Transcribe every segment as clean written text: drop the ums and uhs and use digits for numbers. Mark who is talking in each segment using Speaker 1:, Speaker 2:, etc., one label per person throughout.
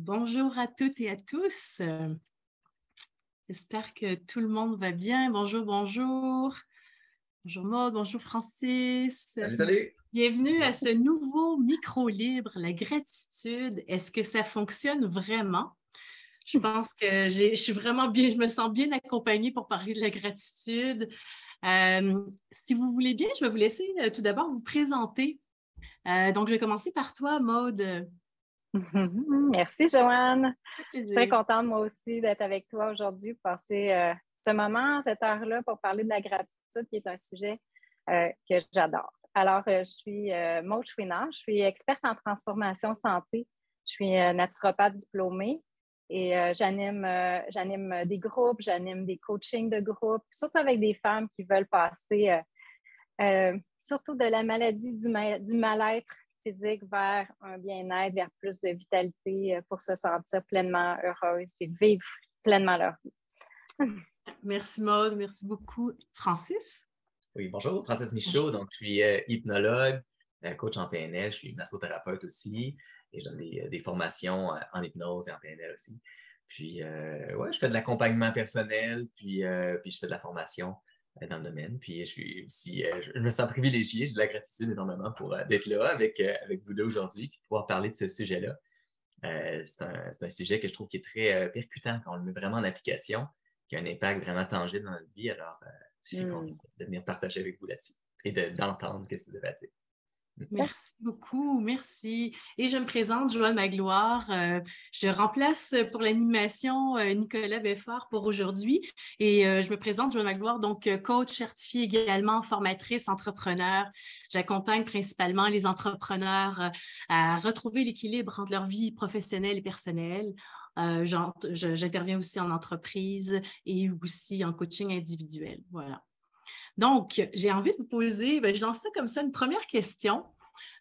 Speaker 1: Bonjour à toutes et à tous. J'espère que tout le monde va bien. Bonjour, bonjour. Bonjour Maud, bonjour Francis.
Speaker 2: Salut, salut!
Speaker 1: Bienvenue à ce nouveau micro libre, la gratitude. Est-ce que ça fonctionne vraiment? Je pense que je suis vraiment bien, je me sens bien accompagnée pour parler de la gratitude. Si vous voulez bien, je vais vous laisser tout d'abord vous présenter. Donc, je vais commencer par toi, Maud.
Speaker 2: Merci, Joanne.
Speaker 1: Ça fait
Speaker 2: Je suis très
Speaker 1: plaisir.
Speaker 2: contente, moi aussi, d'être avec toi aujourd'hui, passer ce moment, cette heure-là, pour parler de la gratitude, qui est un sujet que j'adore. Alors, je suis Maud Chouinard, je suis experte en transformation santé. Je suis naturopathe diplômée et j'anime des groupes, j'anime des coachings de groupe, surtout avec des femmes qui veulent passer surtout de la maladie du mal-être physique vers un bien-être, vers plus de vitalité pour se sentir pleinement heureuse et vivre pleinement leur vie.
Speaker 1: Merci Maud, merci beaucoup. Francis?
Speaker 2: Oui, bonjour, Francis Michaud. Donc, je suis hypnologue, coach en PNL, je suis massothérapeute aussi et je donne des formations en hypnose et en PNL aussi. Puis, ouais, je fais de l'accompagnement personnel, puis je fais de la formation dans le domaine. Puis, je suis aussi, je me sens privilégié, j'ai de la gratitude énormément pour d'être là avec vous deux aujourd'hui, puis de pouvoir parler de ce sujet-là. C'est un sujet que je trouve qui est très percutant quand on le met vraiment en application, qui a un impact vraiment tangible dans notre vie. Alors, je suis content de venir partager avec vous là-dessus et d'entendre ce que vous avez à dire.
Speaker 1: Merci beaucoup, merci. Et je me présente, Joanne Magloire. Je remplace pour l'animation Nicolas Beffard pour aujourd'hui. Et je me présente, Joanne Magloire, donc coach certifiée également, formatrice, entrepreneur. J'accompagne principalement les entrepreneurs à retrouver l'équilibre entre leur vie professionnelle et personnelle. J'interviens aussi en entreprise et aussi en coaching individuel. Voilà. Donc, j'ai envie de vous poser, je lance ça comme ça, une première question.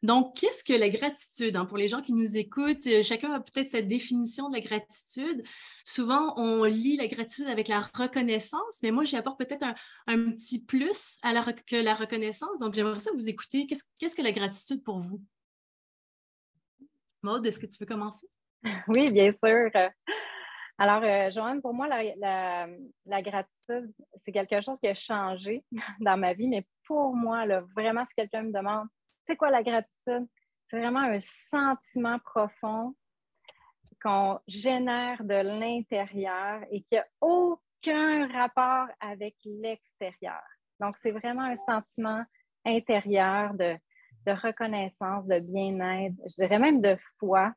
Speaker 1: Donc, qu'est-ce que la gratitude? Pour les gens qui nous écoutent, chacun a peut-être sa définition de la gratitude. Souvent, on lie la gratitude avec la reconnaissance, mais moi, j'y apporte peut-être un petit plus que la reconnaissance. Donc, j'aimerais ça vous écouter. Qu'est-ce que la gratitude pour vous? Maude, est-ce que tu veux commencer?
Speaker 2: Oui, bien sûr. Alors, Joanne, pour moi, la gratitude, c'est quelque chose qui a changé dans ma vie, mais pour moi, là, vraiment, si quelqu'un me demande, c'est quoi la gratitude? C'est vraiment un sentiment profond qu'on génère de l'intérieur et qui n'a aucun rapport avec l'extérieur. Donc, c'est vraiment un sentiment intérieur de reconnaissance, de bien-être, je dirais même de foi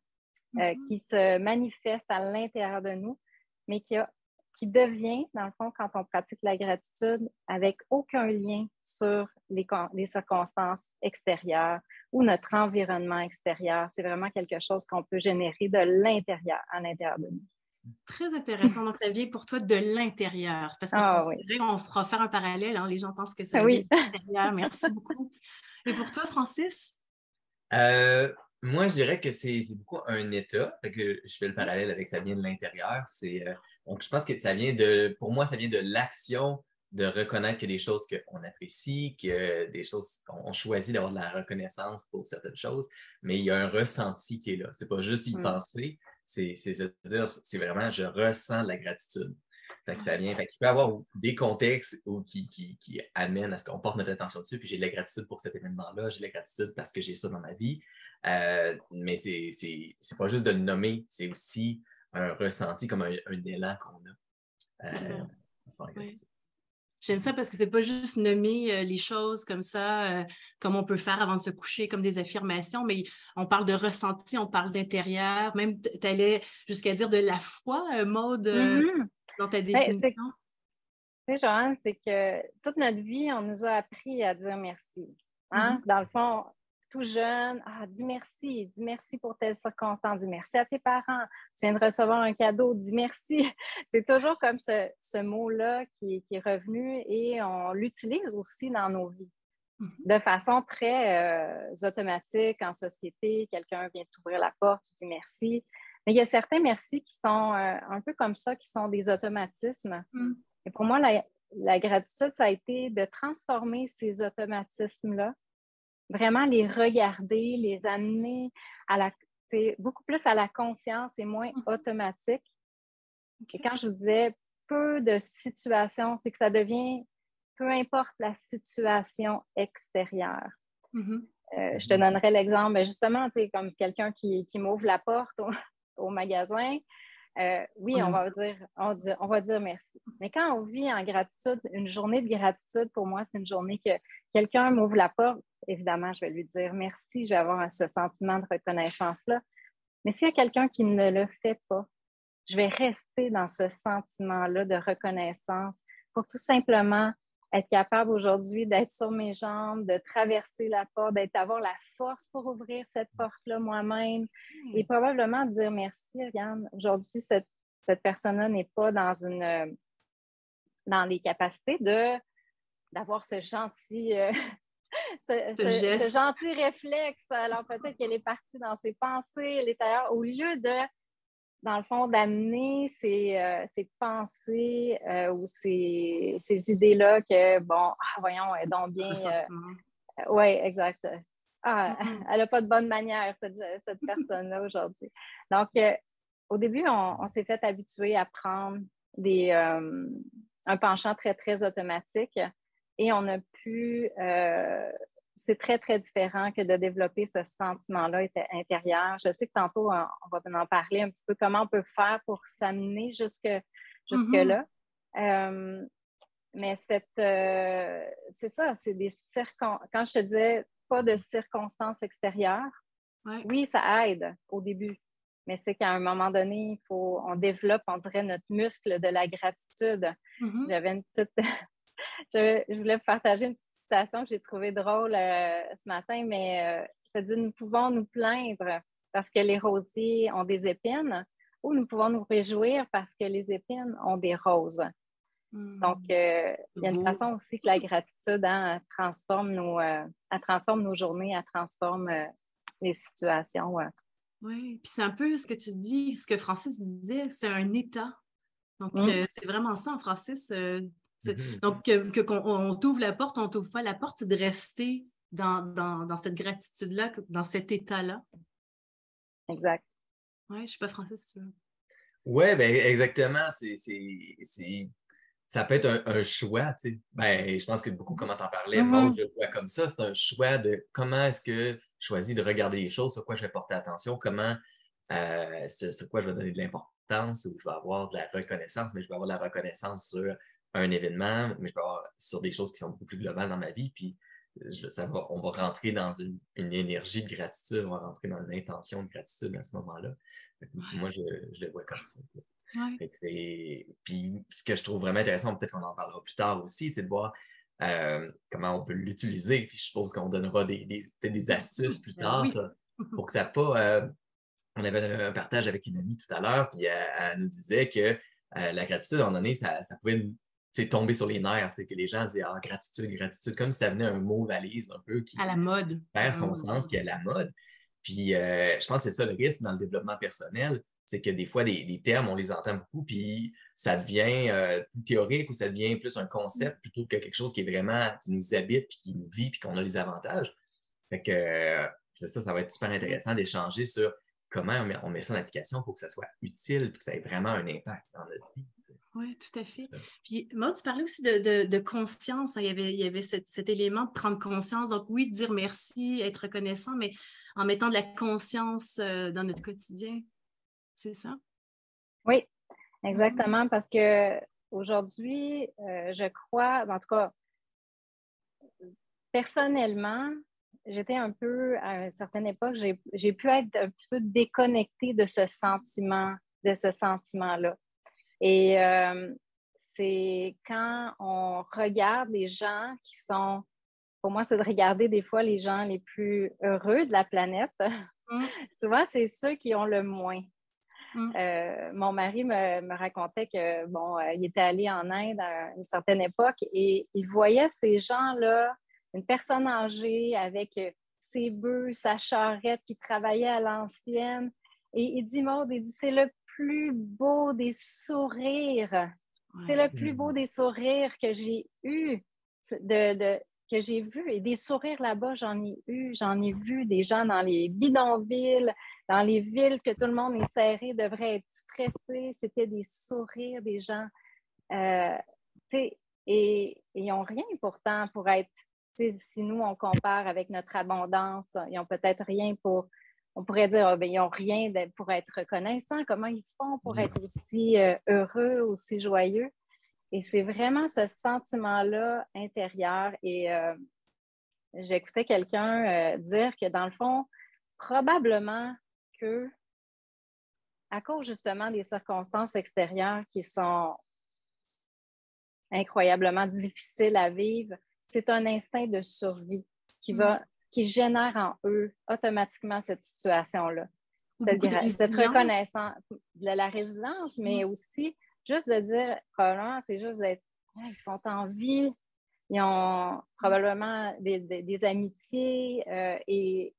Speaker 2: qui se manifeste à l'intérieur de nous, mais qui devient, dans le fond, quand on pratique la gratitude, avec aucun lien sur les circonstances extérieures ou notre environnement extérieur. C'est vraiment quelque chose qu'on peut générer de l'intérieur, à l'intérieur de nous.
Speaker 1: Très intéressant. Donc, ça vient pour toi de l'intérieur. Parce que
Speaker 2: Ah
Speaker 1: c'est
Speaker 2: oui.
Speaker 1: vrai, on fera faire un parallèle. Les gens pensent que ça vient
Speaker 2: Oui.
Speaker 1: de l'extérieur. Merci beaucoup. Et pour toi, Francis?
Speaker 2: Euh, Moi, je dirais que c'est beaucoup un état. Fait que je fais le parallèle avec ça vient de l'intérieur. Donc, je pense que pour moi, ça vient de l'action de reconnaître que des choses qu'on apprécie, que des choses qu'on choisit d'avoir de la reconnaissance pour certaines choses, mais il y a un ressenti qui est là. C'est pas juste y penser, c'est se dire, c'est vraiment, je ressens de la gratitude. Fait que ça vient, fait qu'il peut y avoir des contextes qui amènent à ce qu'on porte notre attention dessus, puis j'ai de la gratitude pour cet événement-là, j'ai de la gratitude parce que j'ai ça dans ma vie. Mais c'est pas juste de le nommer, c'est aussi un ressenti comme un élan qu'on a.
Speaker 1: C'est ça. Oui.
Speaker 2: Gratitude.
Speaker 1: J'aime ça parce que c'est pas juste nommer les choses comme ça, comme on peut faire avant de se coucher, comme des affirmations, mais on parle de ressenti, on parle d'intérieur, même tu allais jusqu'à dire de la foi, Maude,
Speaker 2: Mm-hmm.
Speaker 1: dans ta
Speaker 2: Ben,
Speaker 1: définition.
Speaker 2: tu sais, Joanne, c'est que toute notre vie, on nous a appris à dire merci. Hein?
Speaker 1: Mm-hmm.
Speaker 2: Dans le fond, tout jeune, dis merci pour telle circonstance, dis merci à tes parents, tu viens de recevoir un cadeau, dis merci. C'est toujours comme ce mot-là qui est revenu et on l'utilise aussi dans nos vies
Speaker 1: Mm-hmm.
Speaker 2: de façon très automatique en société. Quelqu'un vient t'ouvrir la porte, tu dis merci. Mais il y a certains merci qui sont un peu comme ça, qui sont des automatismes.
Speaker 1: Mm-hmm.
Speaker 2: Et pour moi, la gratitude, ça a été de transformer ces automatismes-là, vraiment les regarder, les amener c'est beaucoup plus à la conscience et moins automatique. Et quand je vous disais peu de situations, c'est que ça devient peu importe la situation extérieure. Je te donnerai l'exemple, justement, comme quelqu'un qui m'ouvre la porte au magasin. Oui, on va dire merci. Mais quand on vit en gratitude, une journée de gratitude, pour moi, c'est une journée que quelqu'un m'ouvre la porte. Évidemment, je vais lui dire merci, je vais avoir ce sentiment de reconnaissance-là. Mais s'il y a quelqu'un qui ne le fait pas, je vais rester dans ce sentiment-là de reconnaissance pour tout simplement être capable aujourd'hui d'être sur mes jambes, de traverser la porte, d'avoir la force pour ouvrir cette porte-là moi-même et probablement dire merci. Regarde, aujourd'hui, cette personne-là n'est pas dans les capacités d'avoir ce gentil, ce gentil réflexe. Alors peut-être qu'elle est partie dans ses pensées, elle est ailleurs, au lieu de dans le fond, d'amener ces pensées ou ces idées-là que, bon, voyons, elle est donc bien. Oui, exact. Elle n'a pas de bonne manière, cette personne-là, aujourd'hui. Donc, au début, on s'est fait habituer à prendre un penchant très, très automatique et on a pu c'est très, très différent que de développer ce sentiment-là intérieur. Je sais que tantôt, on va en parler un petit peu comment on peut faire pour s'amener jusque-là. Mais c'est ça, c'est quand je te disais pas de circonstances extérieures, oui, ça aide au début. Mais c'est qu'à un moment donné, on développe, on dirait, notre muscle de la gratitude. J'avais une petite... je voulais vous partager une petite citation que j'ai trouvée drôle ce matin, mais ça dit « Nous pouvons nous plaindre parce que les rosiers ont des épines ou nous pouvons nous réjouir parce que les épines ont des roses. » Donc, il y a une façon aussi que la gratitude, elle transforme nos journées, elle transforme les situations.
Speaker 1: Oui, puis c'est un peu ce que tu dis, ce que Francis disait, c'est un état. Donc, c'est vraiment ça, Francis. Donc, qu'on t'ouvre la porte, on ne t'ouvre pas la porte, c'est de rester dans cette gratitude-là, dans cet état-là.
Speaker 2: Exact.
Speaker 1: Oui, je ne sais pas, Francis, tu veux.
Speaker 3: Oui, ben exactement. Ça peut être un choix, tu sais. Ben, je pense que beaucoup, comment t'en parlais, Maud, je le vois comme ça. C'est un choix de comment est-ce que je choisis de regarder les choses, sur quoi je vais porter attention, sur quoi je vais donner de l'importance, où je vais avoir de la reconnaissance, mais je vais avoir de la reconnaissance sur un événement, mais je vais avoir sur des choses qui sont beaucoup plus globales dans ma vie. Puis on va rentrer dans une énergie de gratitude, on va rentrer dans une intention de gratitude à ce moment-là. Moi, je le vois comme ça. Puis ce que je trouve vraiment intéressant, peut-être qu'on en parlera plus tard aussi, c'est de voir comment on peut l'utiliser. Puis je suppose qu'on donnera des astuces plus tard pour que ça pas. On avait un partage avec une amie tout à l'heure, puis elle nous disait que la gratitude, à un moment donné, ça pouvait tomber sur les nerfs, que les gens disaient gratitude, gratitude, comme si ça venait un mot valise un peu qui
Speaker 1: à la mode.
Speaker 3: Perd son sens, qui est à la mode. Puis je pense que c'est ça le risque dans le développement personnel, c'est que des fois, les termes, on les entend beaucoup, puis ça devient plus théorique ou ça devient plus un concept plutôt que quelque chose qui est vraiment, qui nous habite, puis qui nous vit, puis qu'on a les avantages. Fait que c'est ça va être super intéressant d'échanger sur comment on met ça en application pour que ça soit utile, puis que ça ait vraiment un impact dans notre vie.
Speaker 1: Oui, tout à fait. Puis, Maud, tu parlais aussi de conscience. Hein. Il y avait cet élément de prendre conscience. Donc, oui, dire merci, être reconnaissant, mais en mettant de la conscience dans notre quotidien. C'est ça?
Speaker 2: Oui, exactement. Parce que aujourd'hui, je crois, en tout cas, personnellement, j'étais un peu, à une certaine époque, j'ai pu être un petit peu déconnectée de ce sentiment-là. Et c'est quand on regarde les gens qui sont, pour moi, c'est de regarder des fois les gens les plus heureux de la planète. Souvent, c'est ceux qui ont le moins. Mon mari me racontait que, bon, il était allé en Inde à une certaine époque et il voyait ces gens-là, une personne âgée avec ses bœufs, sa charrette, qui travaillait à l'ancienne. Et il dit, Maud, c'est le plus beau des sourires. C'est le plus beau des sourires que j'ai eu que j'ai vu. Et des sourires là-bas, j'en ai eu. J'en ai vu des gens dans les bidonvilles, dans les villes que tout le monde est serré, devrait être stressé. C'était des sourires des gens. Et ils n'ont rien pourtant pour être, si nous on compare avec notre abondance, ils n'ont peut-être rien pour, on pourrait dire, ils n'ont rien pour être reconnaissants. Comment ils font pour être aussi heureux, aussi joyeux? Et c'est vraiment ce sentiment-là intérieur. Et j'écoutais quelqu'un dire que dans le fond, probablement que à cause justement des circonstances extérieures qui sont incroyablement difficiles à vivre, c'est un instinct de survie qui génère en eux automatiquement cette situation-là. Cette reconnaissance de la résilience, mais aussi juste de dire, probablement, c'est juste d'être, ils sont en vie, ils ont probablement des amitiés et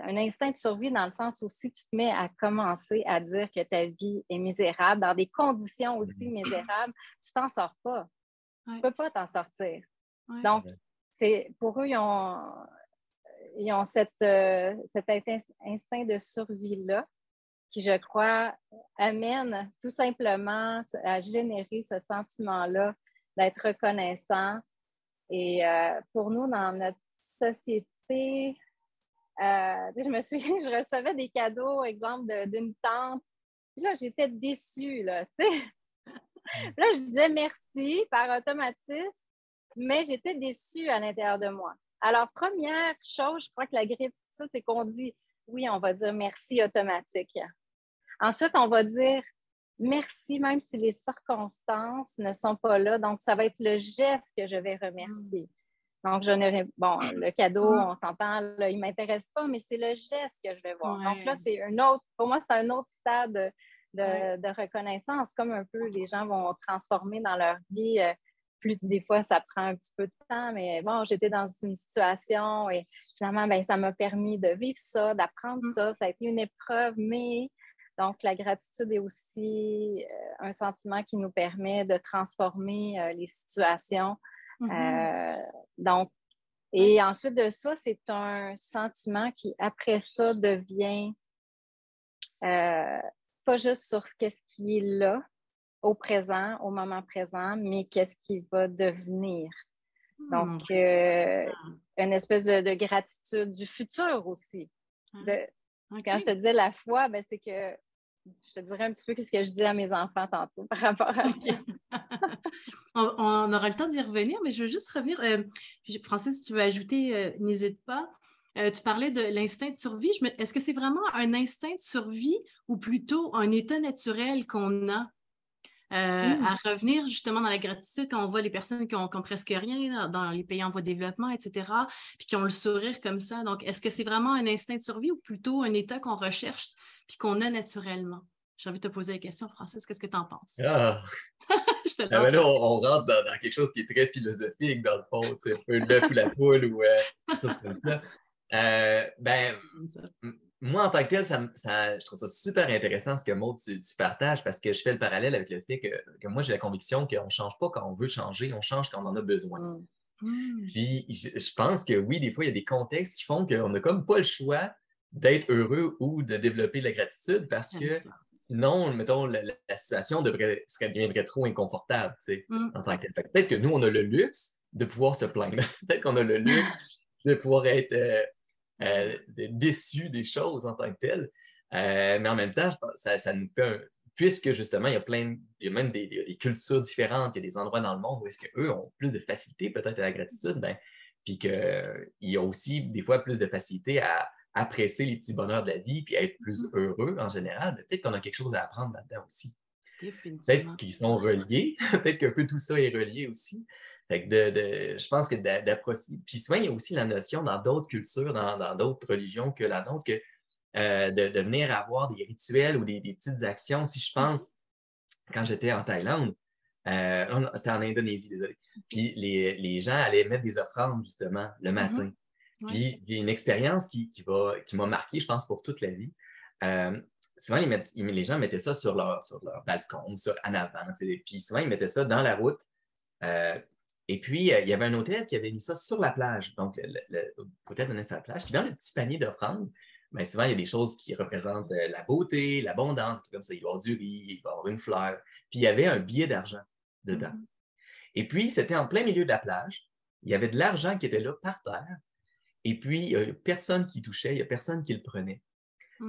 Speaker 2: un instinct de survie dans le sens où si tu te mets à commencer à dire que ta vie est misérable, dans des conditions aussi misérables, tu t'en sors pas. Ouais. Tu peux pas t'en sortir. Ouais. Donc, pour eux, ils ont cet instinct de survie-là qui, je crois, amène tout simplement à générer ce sentiment-là d'être reconnaissant. Et pour nous, dans notre société, je me souviens, je recevais des cadeaux, exemple, d'une tante. Puis là, j'étais déçue, là, tu sais. Là, je disais merci par automatisme, mais j'étais déçue à l'intérieur de moi. Alors, première chose, je crois que la gratitude, c'est qu'on dit, oui, on va dire merci automatique. Ensuite, on va dire merci, même si les circonstances ne sont pas là. Donc, ça va être le geste que je vais remercier. Donc, le cadeau, on s'entend, là, il ne m'intéresse pas, mais c'est le geste que je vais voir. Ouais. Donc là, pour moi, c'est un autre stade de reconnaissance, comme un peu les gens vont transformer dans leur vie. Des fois, ça prend un petit peu de temps, mais bon, j'étais dans une situation et finalement, ça m'a permis de vivre ça, d'apprendre ça. Ça a été une épreuve, mais donc la gratitude est aussi un sentiment qui nous permet de transformer les situations. Et ensuite de ça, c'est un sentiment qui, après ça, devient pas juste sur qu'est-ce qui est là, au présent, au moment présent, mais qu'est-ce qui va devenir. Donc, une espèce de gratitude du futur aussi. Quand je te disais la foi, c'est que je te dirais un petit peu ce que je dis à mes enfants tantôt par rapport à ça.
Speaker 1: On aura le temps d'y revenir, mais je veux juste revenir. Francis, si tu veux ajouter, n'hésite pas. Tu parlais de l'instinct de survie. Est-ce que c'est vraiment un instinct de survie ou plutôt un état naturel qu'on a à revenir justement dans la gratitude quand on voit les personnes qui ont presque rien dans les pays en voie de développement, etc., puis qui ont le sourire comme ça. Donc, est-ce que c'est vraiment un instinct de survie ou plutôt un état qu'on recherche puis qu'on a naturellement? J'ai envie de te poser la question, Francis, qu'est-ce que tu en penses?
Speaker 3: Ah. Là, on rentre dans quelque chose qui est très philosophique, dans le fond, un peu l'œuf ou la poule ou quelque chose comme ça. Moi, en tant que tel, je trouve ça super intéressant ce que Maud, tu partages parce que je fais le parallèle avec le fait que moi, j'ai la conviction qu'on ne change pas quand on veut changer, on change quand on en a besoin. Puis, je pense que oui, des fois, il y a des contextes qui font qu'on n'a comme pas le choix d'être heureux ou de développer la gratitude parce que sinon, mettons, la situation deviendrait trop inconfortable en tant que tel. Peut-être que nous, on a le luxe de pouvoir se plaindre. Peut-être qu'on a le luxe de pouvoir être déçu des choses en tant que tel. Mais en même temps, ça nous fait puisque justement, il y a même des cultures différentes, il y a des endroits dans le monde où est-ce qu'eux ont plus de facilité peut-être à la gratitude, puis qu'ils ont aussi des fois plus de facilité à apprécier les petits bonheurs de la vie puis être plus heureux en général. Peut-être qu'on a quelque chose à apprendre là-dedans aussi. Peut-être qu'ils sont reliés, peut-être qu'un peu tout ça est relié aussi. Fait que je pense que d'approcher. Puis souvent, il y a aussi la notion dans d'autres cultures, dans d'autres religions que la nôtre, que de venir avoir des rituels ou des petites actions. Si je pense, quand j'étais en Thaïlande, c'était en Indonésie, désolé. Puis les gens allaient mettre des offrandes, justement, le matin. Puis il y a une expérience qui m'a marqué, je pense, pour toute la vie. Souvent, les gens mettaient ça sur leur balcon, en avant. Puis souvent, ils mettaient ça dans la route. Et puis, il y avait un hôtel qui avait mis ça sur la plage. Donc, l'hôtel donnait sur la plage. Puis dans le petit panier d'offrandes, bien, souvent, il y a des choses qui représentent la beauté, l'abondance, tout comme ça. Il va y avoir du riz, il va y avoir une fleur. Puis, il y avait un billet d'argent dedans. Et puis, c'était en plein milieu de la plage. Il y avait de l'argent qui était là par terre. Et puis, il n'y a personne qui touchait, il n'y a personne qui le prenait.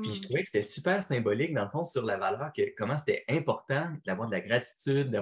Speaker 3: Puis je trouvais que c'était super symbolique, dans le fond, sur la valeur, comment c'était important d'avoir de la gratitude, de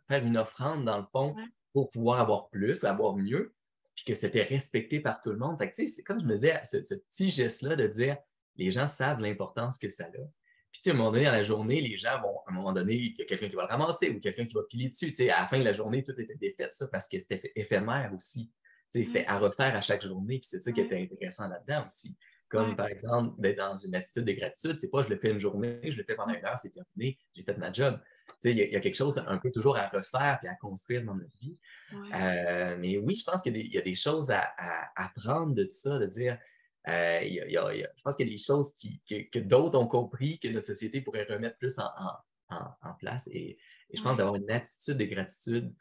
Speaker 3: faire une offrande, dans le fond, pour pouvoir avoir plus, avoir mieux, puis que c'était respecté par tout le monde. Fait que, tu sais, c'est comme je me disais, ce petit geste-là de dire, les gens savent l'importance que ça a. Puis, tu sais, à un moment donné, dans la journée, les gens vont, à un moment donné, il y a quelqu'un qui va le ramasser ou quelqu'un qui va piler dessus. Tu sais, à la fin de la journée, tout était défait, ça, parce que c'était éphémère aussi. C'était à refaire à chaque journée, puis c'est ça qui était intéressant là-dedans aussi. Comme par exemple, d'être dans une attitude de gratitude, c'est pas je le fais une journée, je le fais pendant une heure, c'est terminé, j'ai fait ma job. Il y a quelque chose un peu toujours à refaire et à construire dans notre vie. Mais oui, je pense qu'il y a des choses à apprendre de tout ça, de dire, je pense qu'il y a des choses que d'autres ont compris, que notre société pourrait remettre plus en place. Et je pense d'avoir une attitude de gratitude,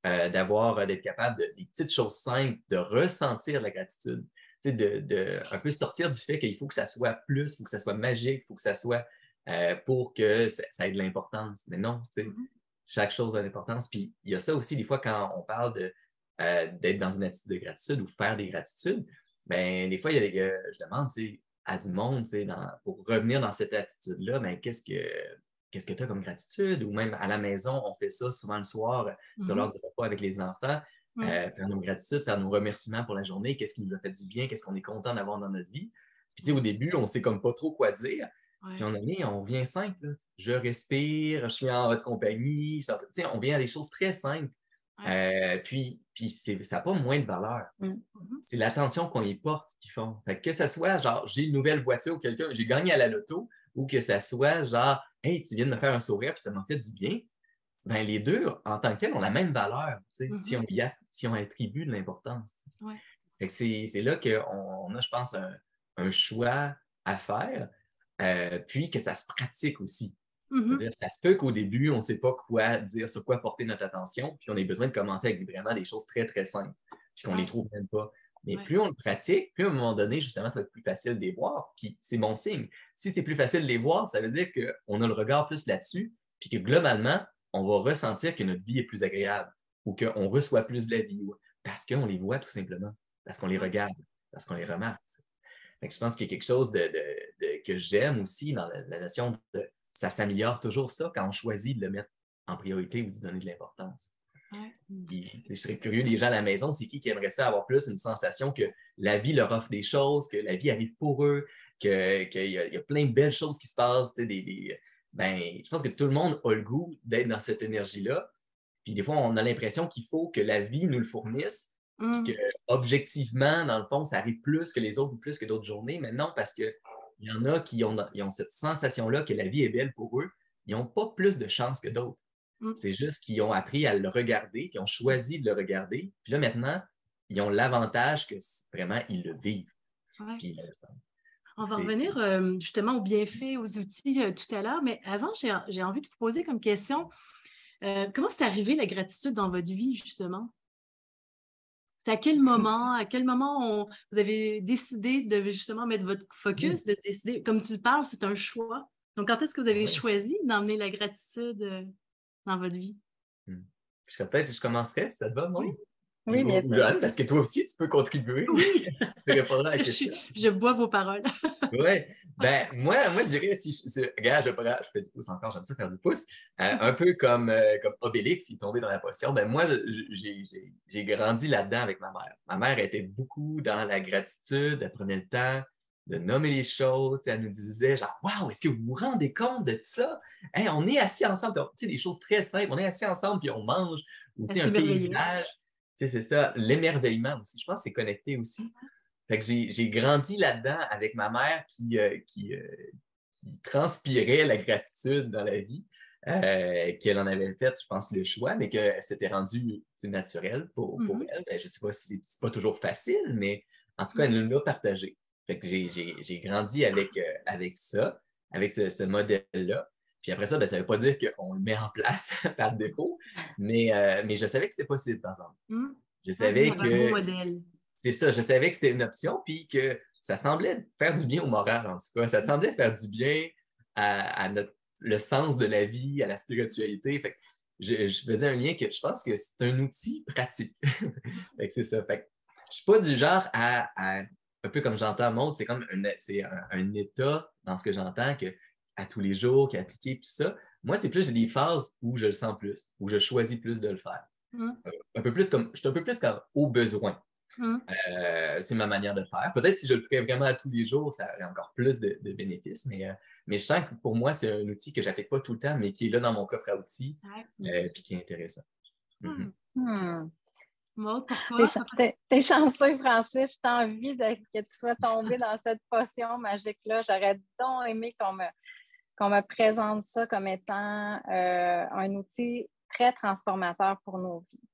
Speaker 3: d'être capable des petites choses simples, de ressentir la gratitude, un peu sortir du fait qu'il faut que ça soit plus, il faut que ça soit magique, il faut que ça soit pour que ça ait de l'importance. Mais non, chaque chose a de l'importance. Puis il y a ça aussi, des fois, quand on parle d'être dans une attitude de gratitude ou faire des gratitudes, bien, des fois, je demande à du monde, pour revenir dans cette attitude-là, bien, qu'est-ce que tu as comme gratitude? Ou même à la maison, on fait ça souvent le soir sur l'heure du repas avec les enfants. Faire nos gratitudes, faire nos remerciements pour la journée, qu'est-ce qui nous a fait du bien, qu'est-ce qu'on est content d'avoir dans notre vie. Puis au début, on ne sait comme pas trop quoi dire. Puis on vient simple. Là. Je respire, je suis en votre compagnie. On vient à des choses très simples. Puis ça n'a pas moins de valeur. C'est l'attention qu'on y porte qui font. Fait que ça soit genre, j'ai une nouvelle voiture ou quelqu'un, j'ai gagné à la loto, ou que ça soit genre, hey, tu viens de me faire un sourire puis ça m'a fait du bien. Ben, les deux, en tant que tels, ont la même valeur si on attribue de l'importance. C'est là qu'on a, je pense, un choix à faire, puis que ça se pratique aussi. C'est-à-dire, ça se peut qu'au début, on ne sait pas quoi dire, sur quoi porter notre attention, puis on a besoin de commencer avec vraiment des choses très, très simples, puis qu'on ne les trouve même pas. Mais plus on le pratique, plus à un moment donné, justement, ça va être plus facile de les voir, puis c'est bon signe. Si c'est plus facile de les voir, ça veut dire qu'on a le regard plus là-dessus, puis que globalement, on va ressentir que notre vie est plus agréable ou qu'on reçoit plus de la vie parce qu'on les voit tout simplement, parce qu'on les regarde, parce qu'on les remarque. Je pense qu'il y a quelque chose que j'aime aussi dans la notion de ça s'améliore toujours ça quand on choisit de le mettre en priorité ou de donner de l'importance. Je serais curieux, les gens à la maison, c'est qui aimerait ça avoir plus une sensation que la vie leur offre des choses, que la vie arrive pour eux, qu'il y a plein de belles choses qui se passent, je pense que tout le monde a le goût d'être dans cette énergie-là. Puis des fois, on a l'impression qu'il faut que la vie nous le fournisse, puis qu'objectivement, dans le fond, ça arrive plus que les autres ou plus que d'autres journées. Mais non, parce qu'il y en a qui ont cette sensation-là que la vie est belle pour eux. Ils n'ont pas plus de chance que d'autres. C'est juste qu'ils ont appris à le regarder, puis ont choisi de le regarder. Puis là, maintenant, ils ont l'avantage que vraiment, ils le vivent. Puis ils le ressentent.
Speaker 1: On va revenir justement aux bienfaits, aux outils tout à l'heure, mais avant, j'ai envie de vous poser comme question, comment c'est arrivé la gratitude dans votre vie, justement? À quel moment vous avez décidé de justement mettre votre focus, de décider, comme tu parles, c'est un choix. Donc, quand est-ce que vous avez choisi d'emmener la gratitude dans votre vie?
Speaker 3: Peut-être que je commencerai, si ça te va, non?
Speaker 2: Oui, bien sûr.
Speaker 3: Joanne, parce que toi aussi, tu peux contribuer.
Speaker 1: Oui.
Speaker 3: Tu répondras à la question.
Speaker 1: Je bois vos paroles.
Speaker 3: Oui. Ben, moi, je dirais, regarde, je fais du pouce encore, j'aime ça faire du pouce. Un peu comme Obélix, il est tombé dans la potion. Ben, moi, j'ai grandi là-dedans avec ma mère. Ma mère était beaucoup dans la gratitude, elle prenait le temps de nommer les choses. Elle nous disait, genre, waouh, est-ce que vous vous rendez compte de ça? Hey, on est assis ensemble, tu sais, des choses très simples. On est assis ensemble, puis on mange, ou tu sais, un paysage. Tu sais, c'est ça, l'émerveillement aussi. Je pense que c'est connecté aussi. Fait que j'ai grandi là-dedans avec ma mère qui transpirait la gratitude dans la vie, qu'elle en avait fait, je pense, le choix, mais que c'était rendu naturel pour elle. Ben, je ne sais pas si c'est pas toujours facile, mais en tout cas, elle nous l'a partagé. Fait que j'ai grandi avec ça, avec ce modèle-là. Puis après ça, ben, ça ne veut pas dire qu'on le met en place par défaut, mais je savais que c'était possible, par exemple. Je savais
Speaker 1: Un beau
Speaker 3: que
Speaker 1: modèle.
Speaker 3: c'est ça, je savais que c'était une option, puis que ça semblait faire du bien au moral, en tout cas. Ça semblait faire du bien à le sens de la vie, à la spiritualité. Fait que je faisais un lien que je pense que c'est un outil pratique. Fait que c'est ça. Fait que je suis pas du genre un peu comme j'entends Maud, c'est comme un état dans ce que j'entends que à tous les jours, qui est appliqué, tout ça. Moi, c'est plus, j'ai des phases où je le sens plus, où je choisis plus de le faire. Un peu plus comme, je suis un peu plus comme au besoin. C'est ma manière de faire. Peut-être si je le ferais vraiment à tous les jours, ça aurait encore plus de bénéfices, mais je sens que pour moi, c'est un outil que je n'applique pas tout le temps, mais qui est là dans mon coffre à outils, puis qui est intéressant.
Speaker 1: Maud, pour toi?
Speaker 2: T'es chanceux, Francis. Je t'envie que tu sois tombé dans cette potion magique-là. J'aurais donc aimé qu'on me présente ça comme étant un outil très transformateur pour nos vies.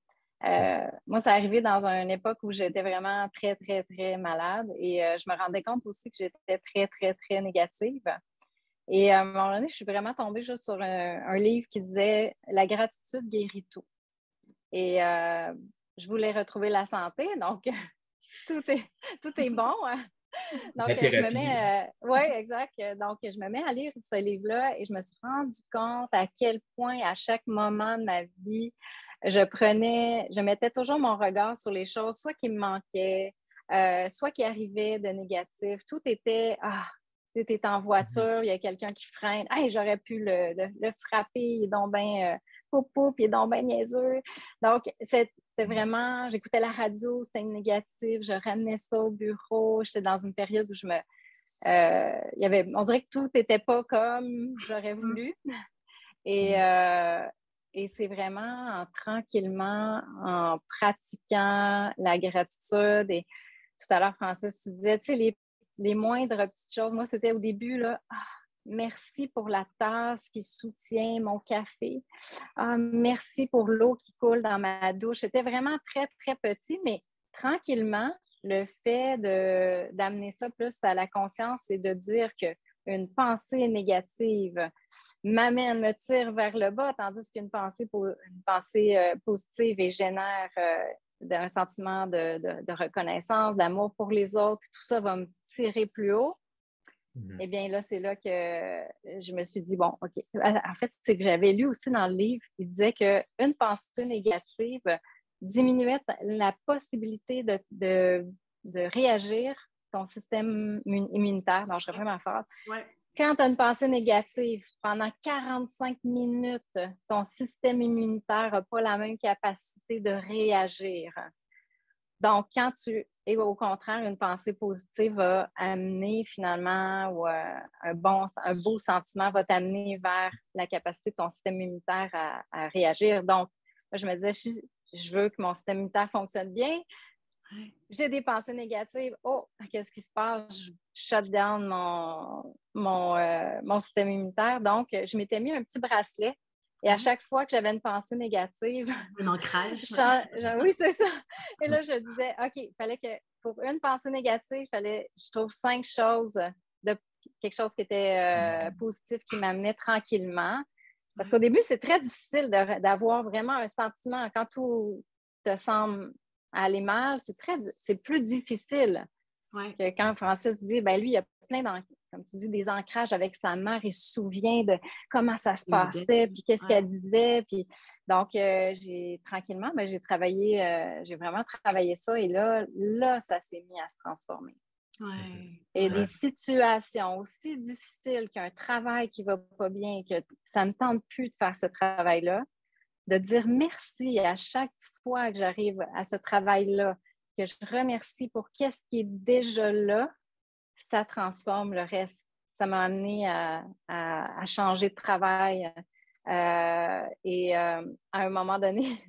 Speaker 2: Moi, c'est arrivé dans une époque où j'étais vraiment très, très, très malade et je me rendais compte aussi que j'étais très, très, très négative. Et à un moment donné, je suis vraiment tombée juste sur un livre qui disait « La gratitude guérit tout ». Et je voulais retrouver la santé, donc tout est bon. Donc, je me mets... oui, exact. Donc, je me mets à lire ce livre-là et je me suis rendu compte à quel point, à chaque moment de ma vie, je mettais toujours mon regard sur les choses, soit qui me manquaient, soit qui arrivaient de négatif. Tout était, tu es en voiture, il y a quelqu'un qui freine. Hey, j'aurais pu le frapper, il est donc bien poup, il est donc bien niaiseux. Donc, c'est vraiment, j'écoutais la radio, c'était négatif, je ramenais ça au bureau. J'étais dans une période où on dirait que tout n'était pas comme j'aurais voulu. Et c'est vraiment tranquillement, en pratiquant la gratitude. Et tout à l'heure, Francis, tu disais, tu sais, les moindres petites choses. Moi, c'était au début, là, merci pour la tasse qui soutient mon café. Merci pour l'eau qui coule dans ma douche. C'était vraiment très, très petit, mais tranquillement, le fait d'amener ça plus à la conscience et de dire qu'une pensée négative me tire vers le bas, tandis qu'une pensée positive et génère un sentiment de reconnaissance, d'amour pour les autres, tout ça va me tirer plus haut. Eh bien, là, c'est là que je me suis dit, bon, OK. En fait, c'est que j'avais lu aussi dans le livre, il disait qu'une pensée négative diminuait la possibilité de réagir ton système immunitaire. Non, je serais vraiment forte.
Speaker 1: Ouais.
Speaker 2: Quand tu as une pensée négative, pendant 45 minutes, ton système immunitaire n'a pas la même capacité de réagir. Donc, quand et au contraire, une pensée positive va amener finalement, ou un beau sentiment va t'amener vers la capacité de ton système immunitaire à réagir. Donc, je me disais, je veux que mon système immunitaire fonctionne bien. J'ai des pensées négatives. Oh, qu'est-ce qui se passe? Je shut down mon système immunitaire. Donc, je m'étais mis un petit bracelet. Et à chaque fois que j'avais une pensée négative,
Speaker 1: un ancrage.
Speaker 2: Oui, c'est ça. Et là, je disais, OK, il fallait que pour une pensée négative, je trouve 5 choses quelque chose qui était positif qui m'amenait tranquillement. Parce qu'au début, c'est très difficile d'avoir vraiment un sentiment. Quand tout te semble aller mal, c'est plus difficile que quand Francis dit, ben lui, il y a plein comme tu dis, des ancrages avec sa mère. Il se souvient de comment ça se passait, puis qu'est-ce qu'elle disait. Puis, donc, j'ai vraiment travaillé ça. Et là, ça s'est mis à se transformer. Et des situations aussi difficiles qu'un travail qui ne va pas bien, que ça ne me tente plus de faire ce travail-là, de dire merci à chaque fois que j'arrive à ce travail-là, que je remercie pour qu'est-ce qui est déjà là, ça transforme le reste. Ça m'a amené à changer de travail. Et à un moment donné,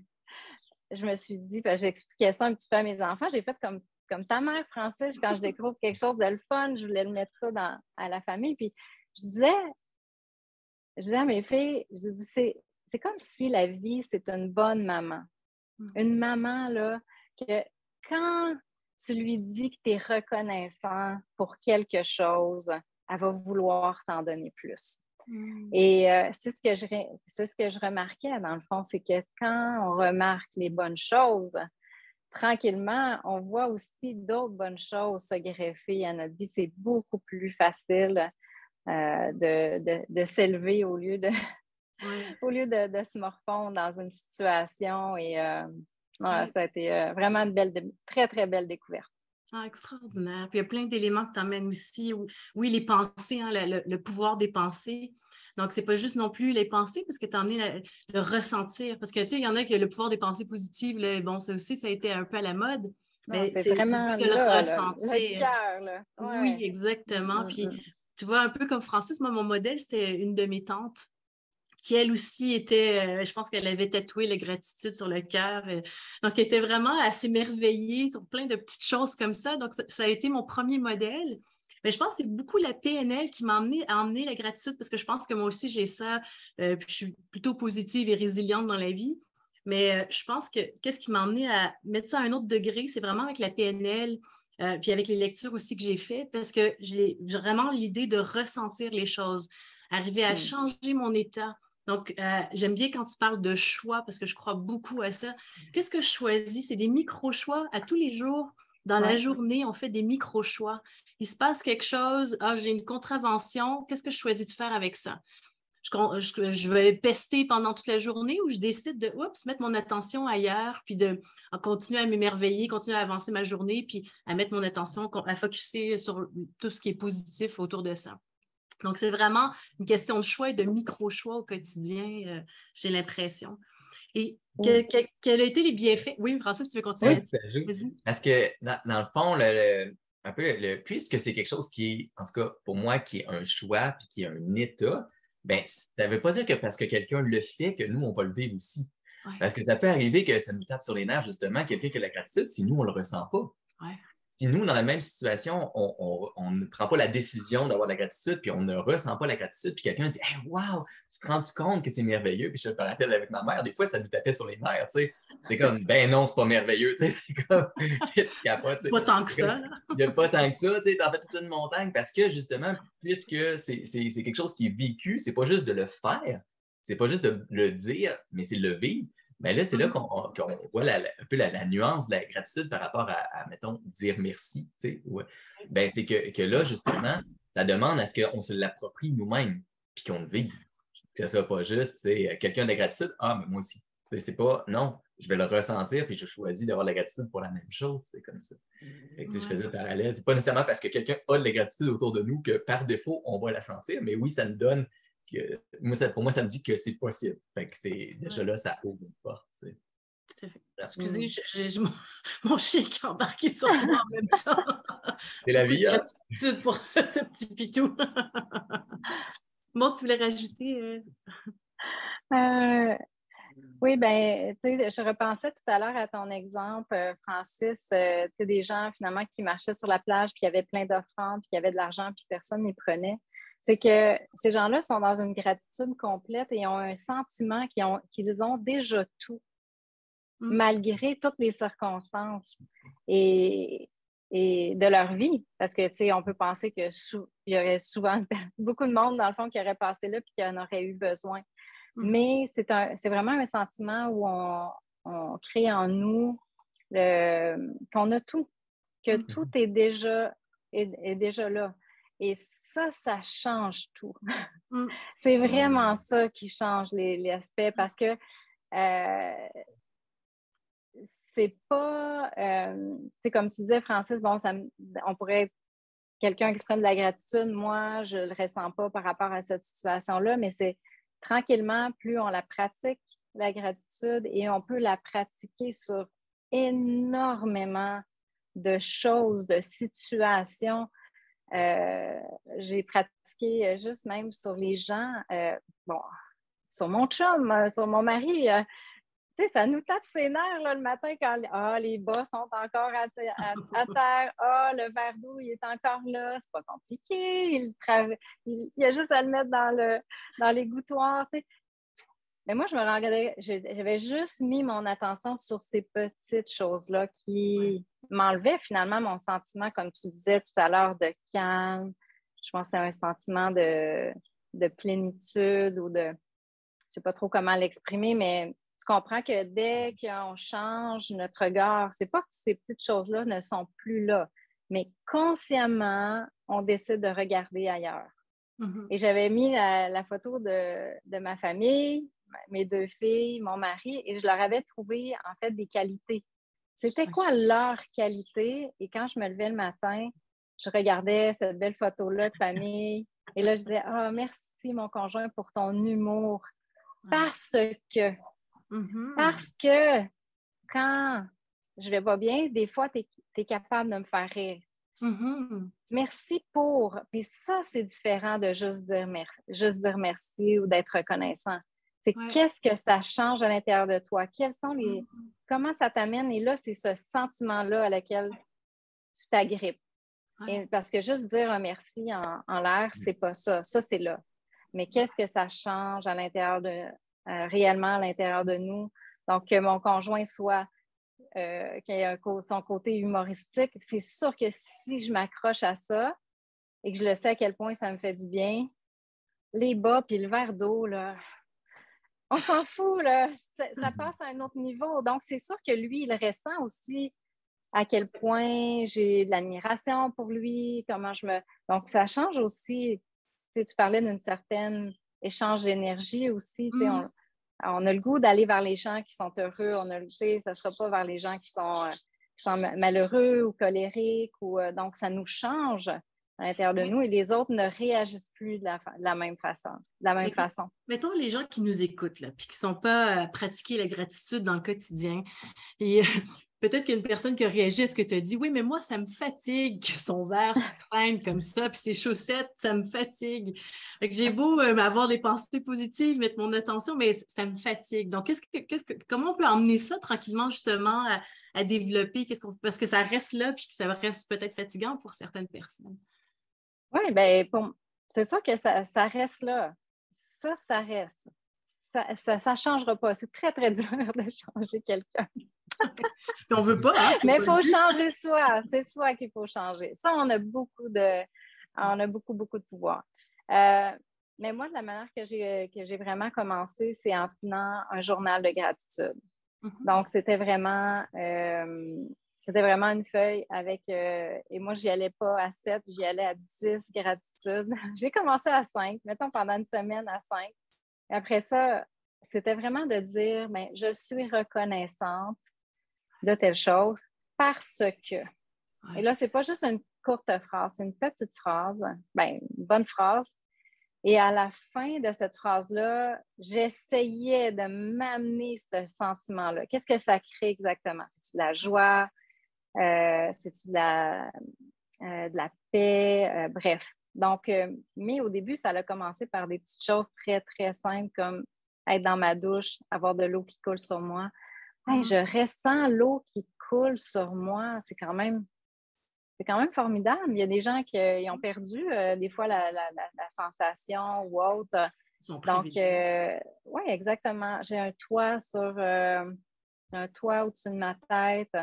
Speaker 2: je me suis dit, j'expliquais ça un petit peu à mes enfants, j'ai fait comme ta mère, Francis, quand je découvre quelque chose de le fun, je voulais le mettre ça à la famille. Puis je disais à mes filles, c'est comme si la vie, c'est une bonne maman. Une maman, là, que quand tu lui dis que tu es reconnaissant pour quelque chose, elle va vouloir t'en donner plus. Et c'est ce que je remarquais, dans le fond, c'est que quand on remarque les bonnes choses, tranquillement, on voit aussi d'autres bonnes choses se greffer à notre vie. C'est beaucoup plus facile de s'élever au lieu de, de se morfondre dans une situation. Et ça a été vraiment une très, très belle découverte.
Speaker 1: Ah, extraordinaire. Puis il y a plein d'éléments que tu emmènes aussi. Oui, les pensées, hein, le pouvoir des pensées. Donc, c'est pas juste non plus les pensées, parce que tu as emmené le ressentir. Parce que, tu sais, il y en a qui ont le pouvoir des pensées positives. Là, bon, ça aussi, ça a été un peu à la mode.
Speaker 2: Non,
Speaker 1: Mais
Speaker 2: c'est
Speaker 1: c'est
Speaker 2: vraiment
Speaker 1: de le ressentir.
Speaker 2: le cœur. Là. Ouais.
Speaker 1: Oui, exactement. Puis, tu vois, un peu comme Francis, moi, mon modèle, c'était une de mes tantes qui, elle aussi, était, je pense qu'elle avait tatoué la gratitude sur le cœur. Donc, elle était vraiment assez émerveillée sur plein de petites choses comme ça. Donc, ça a été mon premier modèle. Mais je pense que c'est beaucoup la PNL qui m'a amené à emmener la gratitude, parce que je pense que moi aussi, j'ai ça, puis je suis plutôt positive et résiliente dans la vie. Mais je pense que qu'est-ce qui m'a amené à mettre ça à un autre degré, c'est vraiment avec la PNL, puis avec les lectures aussi que j'ai faites, parce que j'ai vraiment l'idée de ressentir les choses, arriver à changer mon état. Donc, j'aime bien quand tu parles de choix, parce que je crois beaucoup à ça. Qu'est-ce que je choisis? C'est des micro-choix à tous les jours. Dans la journée, on fait des micro-choix. Il se passe quelque chose, j'ai une contravention, qu'est-ce que je choisis de faire avec ça? Je vais pester pendant toute la journée, ou je décide de mettre mon attention ailleurs, puis de continuer à m'émerveiller, continuer à avancer ma journée, puis à mettre mon attention, à focusser sur tout ce qui est positif autour de ça. Donc, c'est vraiment une question de choix et de micro-choix au quotidien, j'ai l'impression. Et quels ont été les bienfaits? Oui, Francis, tu veux continuer?
Speaker 3: Oui, parce que dans le fond, un peu puisque c'est quelque chose qui est, en tout cas pour moi, qui est un choix puis qui est un état, ben ça ne veut pas dire que parce que quelqu'un le fait, que nous, on va le vivre aussi.
Speaker 1: Ouais.
Speaker 3: Parce que ça peut arriver que ça nous tape sur les nerfs, justement, quelqu'un qui a la gratitude, si nous, on ne le ressent pas.
Speaker 1: Ouais.
Speaker 3: Si nous, dans la même situation, on ne prend pas la décision d'avoir de la gratitude, puis on ne ressent pas la gratitude, puis quelqu'un dit hey, « Wow, tu te rends compte que c'est merveilleux? » Puis je te rappelle avec ma mère, des fois, ça nous tapait sur les nerfs, tu sais. C'est comme « Ben non, c'est pas merveilleux. » Tu sais, c'est comme « Tu capotes. »
Speaker 1: Pas tant que ça.
Speaker 3: Il n'y a pas tant que ça, tu sais, t'en fais toute une montagne, parce que justement, puisque c'est quelque chose qui est vécu, c'est pas juste de le faire, c'est pas juste de le dire, mais c'est de le vivre. Mais là, c'est là qu'on voit un peu la nuance de la gratitude par rapport à mettons, dire merci. Tu sais, ouais. Ben, c'est que là, justement, ça demande à ce qu'on se l'approprie nous-mêmes, puis qu'on le vive. Que ça soit pas juste, c'est quelqu'un de gratitude, mais moi aussi. C'est pas, non, je vais le ressentir, puis je choisis d'avoir de la gratitude pour la même chose. C'est comme ça. Fait que, je faisais le parallèle. C'est pas nécessairement parce que quelqu'un a de la gratitude autour de nous que par défaut, on va la sentir, mais oui, ça nous donne pour moi, ça me dit que c'est possible. Fait que c'est déjà là, ça ouvre une porte.
Speaker 1: Tout à fait. Excusez, j'ai mon chien qui est embarqué sur moi en même temps.
Speaker 3: C'est la vie, hein?
Speaker 1: Gratitude pour ce petit pitou. Bon, tu voulais rajouter?
Speaker 2: Oui, bien, tu sais, je repensais tout à l'heure à ton exemple, Francis, tu sais, des gens finalement qui marchaient sur la plage, puis il y avait plein d'offrandes, puis il y avait de l'argent, puis personne ne les prenait. C'est que ces gens-là sont dans une gratitude complète et ont un sentiment qu'ils ont déjà tout, malgré toutes les circonstances et de leur vie. Parce que, tu sais, on peut penser qu'il y aurait souvent beaucoup de monde, dans le fond, qui aurait passé là puis qui en aurait eu besoin. Mais c'est vraiment un sentiment où on crée en nous qu'on a tout, que tout est déjà là. Et ça change tout. C'est vraiment ça qui change les aspects parce que c'est pas, tu sais, comme tu disais, Francis, bon, on pourrait être quelqu'un qui exprime de la gratitude. Moi, je le ressens pas par rapport à cette situation-là, mais c'est tranquillement, plus on la pratique, la gratitude, et on peut la pratiquer sur énormément de choses, de situations. J'ai pratiqué juste même sur les gens, sur mon chum, sur mon mari. Tu sais, ça nous tape ses nerfs là, le matin quand les bas sont encore à terre. Le verre d'eau, il est encore là. C'est pas compliqué. Il y a juste à le mettre dans l'égouttoir. Tu sais. Mais moi, je me regardais, j'avais juste mis mon attention sur ces petites choses-là qui m'enlevaient finalement mon sentiment, comme tu disais tout à l'heure, de calme. Je pense que c'est un sentiment de de plénitude ou de, je ne sais pas trop comment l'exprimer, mais tu comprends que dès qu'on change notre regard, c'est pas que ces petites choses-là ne sont plus là, mais consciemment, on décide de regarder ailleurs. Et j'avais mis la photo de ma famille, mes 2 filles, mon mari, et je leur avais trouvé en fait des qualités. C'était quoi leur qualité? Et quand je me levais le matin, je regardais cette belle photo-là de famille, et là, je disais, ah, merci mon conjoint pour ton humour. Parce que quand je vais pas bien, des fois, tu es capable de me faire rire. Merci pour. Puis ça, c'est différent de juste dire merci ou d'être reconnaissant. C'est qu'est-ce que ça change à l'intérieur de toi? Quels sont les. Comment ça t'amène? Et là, c'est ce sentiment-là à lequel tu t'agrippes. Et parce que juste dire un merci en l'air, c'est pas ça. Ça, c'est là. Mais qu'est-ce que ça change à l'intérieur de réellement à l'intérieur de nous? Donc, que mon conjoint soit qui a son côté humoristique, c'est sûr que si je m'accroche à ça et que je le sais à quel point ça me fait du bien, les bas puis le verre d'eau, là, on s'en fout, là. Ça passe à un autre niveau. Donc, c'est sûr que lui, il ressent aussi à quel point j'ai de l'admiration pour lui, comment je me... Donc, ça change aussi. Tu sais, tu parlais d'une certaine échange d'énergie aussi. Tu sais, on a le goût d'aller vers les gens qui sont heureux. Ça ne sera pas vers les gens qui sont malheureux ou colériques. Donc, ça nous change à l'intérieur de nous et les autres ne réagissent plus de la même façon.
Speaker 1: Mettons les gens qui nous écoutent, là, puis qui ne sont pas à pratiquer la gratitude dans le quotidien. Et peut-être qu'il y a une personne qui a réagi à ce que tu as dit. Oui, mais moi, ça me fatigue que son verre se traîne comme ça, puis ses chaussettes, ça me fatigue. Fait que j'ai beau avoir des pensées positives, mettre mon attention, mais ça me fatigue. Donc, comment on peut emmener ça tranquillement, justement, à développer? Parce que ça reste là, puis que ça reste peut-être fatigant pour certaines personnes.
Speaker 2: Oui, bien, c'est sûr que ça reste là. Ça reste. Ça ne changera pas. C'est très, très dur de changer quelqu'un.
Speaker 1: Mais on veut pas, hein?
Speaker 2: Mais il faut changer soi. C'est soi qu'il faut changer. Ça, on a beaucoup de pouvoir. Mais moi, de la manière que j'ai vraiment commencé, c'est en tenant un journal de gratitude. Donc, c'était vraiment une feuille avec... et moi, je n'y allais pas à 7, j'y allais à 10 gratitudes. J'ai commencé à 5, mettons pendant une semaine à 5. Et après ça, c'était vraiment de dire, je suis reconnaissante de telle chose parce que. Et là, c'est pas juste une courte phrase, c'est une petite phrase, une bonne phrase. Et à la fin de cette phrase-là, j'essayais de m'amener ce sentiment-là. Qu'est-ce que ça crée exactement? C'est-tu de la joie? C'est-tu de la paix? Bref. Donc, mais au début, ça a commencé par des petites choses très, très simples comme être dans ma douche, avoir de l'eau qui coule sur moi. Hey, je ressens l'eau qui coule sur moi. C'est quand même formidable. Il y a des gens qui ont perdu des fois la sensation ou autre. Donc, oui, exactement. J'ai un toit au-dessus de ma tête.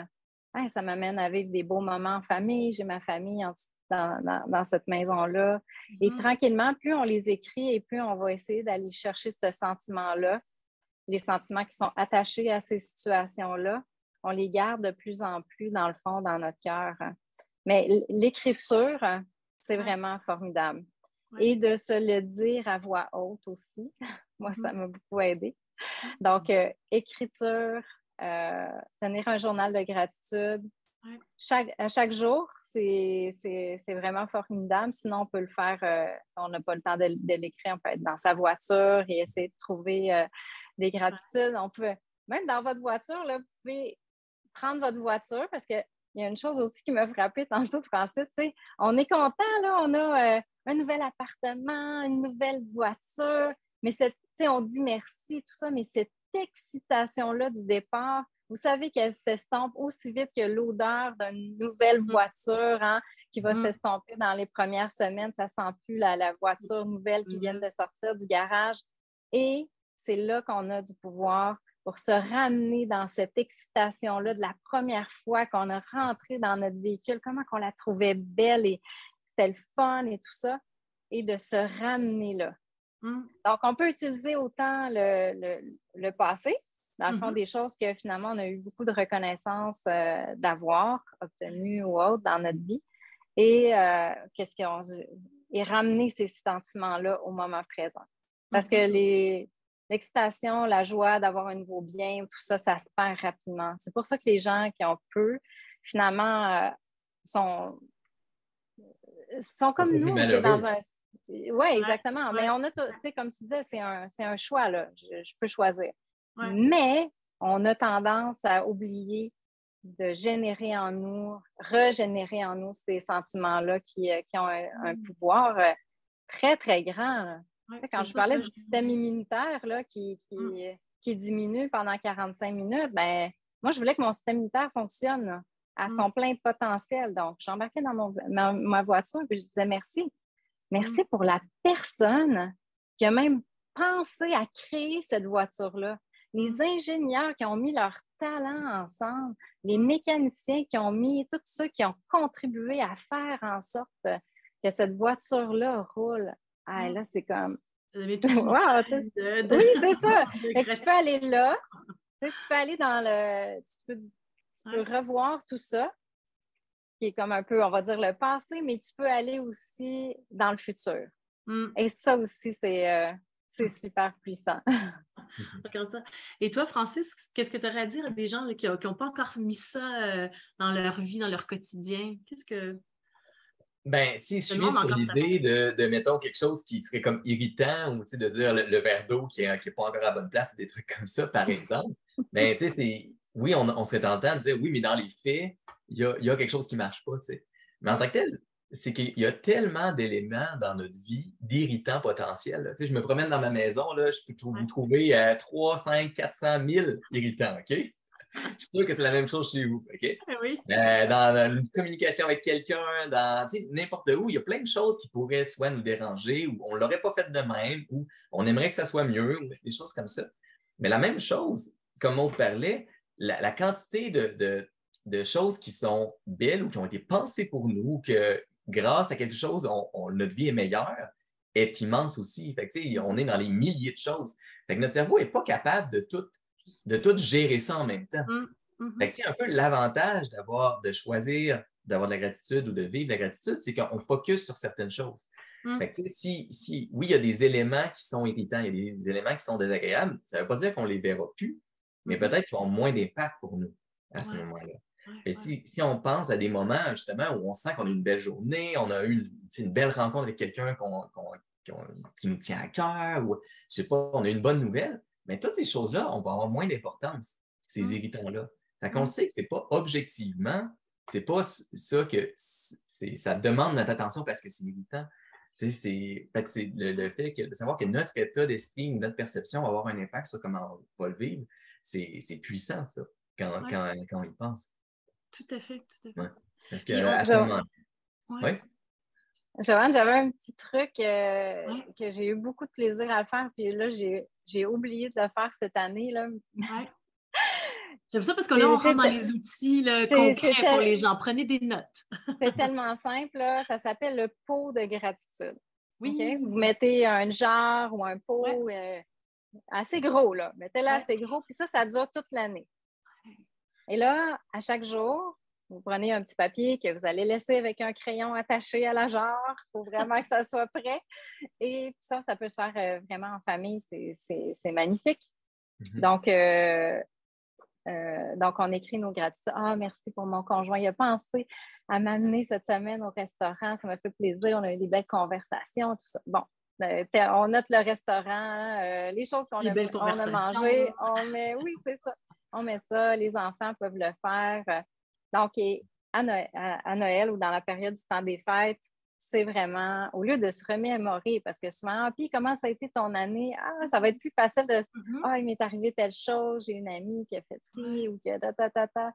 Speaker 2: Hey, ça m'amène à vivre des beaux moments en famille. J'ai ma famille dans cette maison-là. Et tranquillement, plus on les écrit et plus on va essayer d'aller chercher ce sentiment-là, les sentiments qui sont attachés à ces situations-là, on les garde de plus en plus dans le fond, dans notre cœur. Mais l'écriture, c'est vraiment formidable. Et de se le dire à voix haute aussi. Moi, ça m'a beaucoup aidé. Donc, écriture, tenir un journal de gratitude. À chaque jour, c'est vraiment formidable. Sinon, on peut le faire, si on n'a pas le temps de l'écrire, on peut être dans sa voiture et essayer de trouver des gratitudes. On peut, même dans votre voiture, là, vous pouvez prendre votre voiture parce qu'il y a une chose aussi qui m'a frappée tantôt, Francis, c'est on est content, là, on a un nouvel appartement, une nouvelle voiture, mais on dit merci, tout ça, mais cette excitation-là du départ, vous savez qu'elle s'estompe aussi vite que l'odeur d'une nouvelle voiture qui va s'estomper dans les premières semaines. Ça sent plus la voiture nouvelle qui vient de sortir du garage. Et c'est là qu'on a du pouvoir pour se ramener dans cette excitation-là de la première fois qu'on a rentré dans notre véhicule, comment qu'on la trouvait belle et c'était le fun et tout ça, et de se ramener là. Donc, on peut utiliser autant le passé, dans le fond, des choses que finalement, on a eu beaucoup de reconnaissance d'avoir obtenues ou autres dans notre vie, et et ramener ces sentiments-là au moment présent. Parce que l'excitation, la joie d'avoir un nouveau bien, tout ça, ça se perd rapidement. C'est pour ça que les gens qui ont peu, finalement, sont comme nous, dans un... Oui, exactement. Mais on a, tu sais, comme tu disais, c'est un choix, là. Je peux choisir. Ouais. Mais on a tendance à oublier de générer en nous, régénérer en nous ces sentiments-là qui ont un pouvoir très, très grand. Ouais, quand je parlais du système immunitaire là, qui diminue pendant 45 minutes, ben moi, je voulais que mon système immunitaire fonctionne à son plein potentiel. Donc, j'embarquais dans ma voiture et je disais merci. Merci pour la personne qui a même pensé à créer cette voiture-là. Les ingénieurs qui ont mis leur talent ensemble, les mécaniciens qui ont mis, tous ceux qui ont contribué à faire en sorte que cette voiture-là roule. Ah, là, c'est comme...
Speaker 1: Wow,
Speaker 2: oui, c'est ça. Fait que tu peux aller là, tu peux aller dans le... Tu peux revoir tout ça, qui est comme un peu, on va dire, le passé, mais tu peux aller aussi dans le futur. Et ça aussi, c'est super puissant.
Speaker 1: Et toi, Francis, qu'est-ce que tu aurais à dire à des gens là, qui n'ont pas encore mis ça dans leur vie, dans leur quotidien? Qu'est-ce que...
Speaker 3: Ben, si je suis sur l'idée de, mettons, quelque chose qui serait comme irritant ou, tu sais, de dire le verre d'eau qui n'est pas encore à la bonne place, des trucs comme ça, par exemple, ben, tu sais, oui, on serait tentant de dire, oui, mais dans les faits, il y a quelque chose qui ne marche pas, tu sais. Mais en tant que tel, c'est qu'il y a tellement d'éléments dans notre vie d'irritants potentiels. Tu sais, je me promène dans ma maison, là, je peux vous trouver 3, 5, 400 000 irritants, OK? Je suis sûr que c'est la même chose chez vous, OK?
Speaker 1: Oui.
Speaker 3: Dans une communication avec quelqu'un, dans n'importe où, il y a plein de choses qui pourraient soit nous déranger ou on ne l'aurait pas fait de même ou on aimerait que ça soit mieux ou des choses comme ça. Mais la même chose, comme on parlait, la quantité de choses qui sont belles ou qui ont été pensées pour nous, que grâce à quelque chose, notre vie est meilleure, est immense aussi. Fait que, on est dans les milliers de choses. Fait que notre cerveau n'est pas capable de tout gérer ça en même temps. Fait que, un peu l'avantage de choisir d'avoir de la gratitude ou de vivre de la gratitude, c'est qu'on focus sur certaines choses. Fait que, oui, il y a des éléments qui sont irritants, il y a des éléments qui sont désagréables, ça ne veut pas dire qu'on ne les verra plus, mais peut-être qu'ils ont moins d'impact pour nous à ce moment-là. Si on pense à des moments, justement, où on sent qu'on a eu une belle journée, on a eu une belle rencontre avec quelqu'un qui nous tient à cœur, ou, je sais pas, on a eu une bonne nouvelle, mais toutes ces choses-là, on va avoir moins d'importance, ces irritants-là. Fait qu'on sait que c'est pas objectivement, c'est pas ça que ça demande notre attention parce que c'est irritant. C'est le fait de savoir que notre état d'esprit ou notre perception va avoir un impact sur comment on va le vivre. C'est puissant, ça, quand on y pense.
Speaker 1: Tout à fait, tout à fait.
Speaker 3: Ouais. Parce qu'à ce moment-là...
Speaker 2: Oui. Joanne, j'avais un petit truc que j'ai eu beaucoup de plaisir à le faire, puis là, j'ai oublié de le faire cette année. Là.
Speaker 1: Ouais. J'aime ça parce que là, on rentre dans les outils là, concrets pour les gens. Prenez des notes.
Speaker 2: C'est tellement simple. Là. Ça s'appelle le pot de gratitude.
Speaker 1: Oui.
Speaker 2: Okay? Vous mettez un jar ou un pot assez gros. Là. Mettez-le assez gros, puis ça dure toute l'année. Et là, à chaque jour, vous prenez un petit papier que vous allez laisser avec un crayon attaché à la jarre. Il faut vraiment que ça soit prêt. Et ça peut se faire vraiment en famille. C'est magnifique. Donc, on écrit nos gratitudes. Ah, merci pour mon conjoint. Il a pensé à m'amener cette semaine au restaurant. Ça m'a fait plaisir. On a eu des belles conversations, tout ça. Bon, on note le restaurant, les choses qu'on a mangées. Oui, c'est ça. On met ça. Les enfants peuvent le faire. Donc, à Noël ou dans la période du temps des fêtes, c'est vraiment, au lieu de se remémorer, parce que souvent, puis comment ça a été ton année? Ah, ça va être plus facile de il m'est arrivé telle chose, j'ai une amie qui a fait ci ou que ta.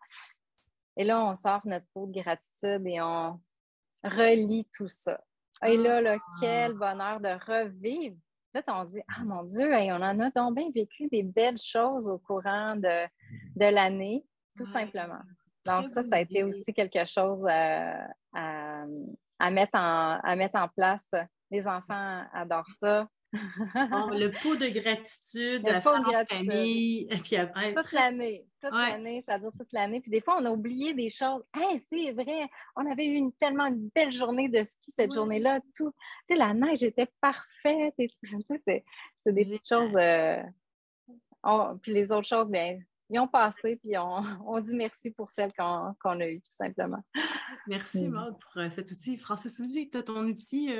Speaker 2: Et là, on sort notre pot de gratitude et on relit tout ça. Et là, quel bonheur de revivre. Là, on dit, ah mon Dieu, on en a donc bien vécu des belles choses au courant de l'année, tout simplement. Donc, ça a été aussi quelque chose à mettre en place. Les enfants adorent ça.
Speaker 1: Bon, le pot de gratitude
Speaker 2: Le
Speaker 1: à
Speaker 2: pot
Speaker 1: faire
Speaker 2: de
Speaker 1: en
Speaker 2: gratitude.
Speaker 1: famille. Et puis après,
Speaker 2: Toute l'année, ça dure toute l'année. Puis des fois, on a oublié des choses. Hey, c'est vrai, on avait eu tellement une belle journée de ski cette journée-là. Tout, tu sais, la neige était parfaite et tout. Tu sais, c'est des petites choses. Puis les autres choses, bien, ils ont passé, puis on dit merci pour celles qu'on a eues, tout simplement.
Speaker 1: Merci, Maud, pour cet outil. Francis aussi, tu as ton outil.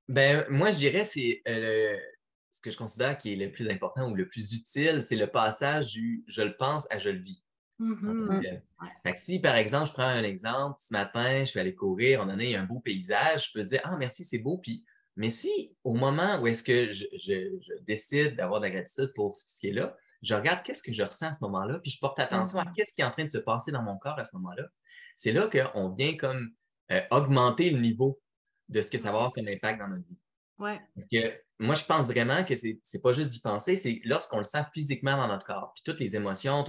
Speaker 3: Ben, moi, je dirais c'est ce que je considère qui est le plus important ou le plus utile, c'est le passage du je le pense à je le vis.
Speaker 1: Ouais.
Speaker 3: Fait que si, par exemple, je prends un exemple, ce matin, je vais aller courir, on en a un beau paysage, je peux dire, ah, merci, c'est beau. Puis, mais si, au moment où est-ce que je décide d'avoir de la gratitude pour ce qui est là, je regarde qu'est-ce que je ressens à ce moment-là, puis je porte attention à qu'est-ce qui est en train de se passer dans mon corps à ce moment-là. C'est là qu'on vient comme augmenter le niveau de ce que ça va avoir comme impact dans notre vie.
Speaker 1: Ouais.
Speaker 3: Parce que moi, je pense vraiment que c'est pas juste d'y penser, c'est lorsqu'on le sent physiquement dans notre corps. Puis toutes les émotions,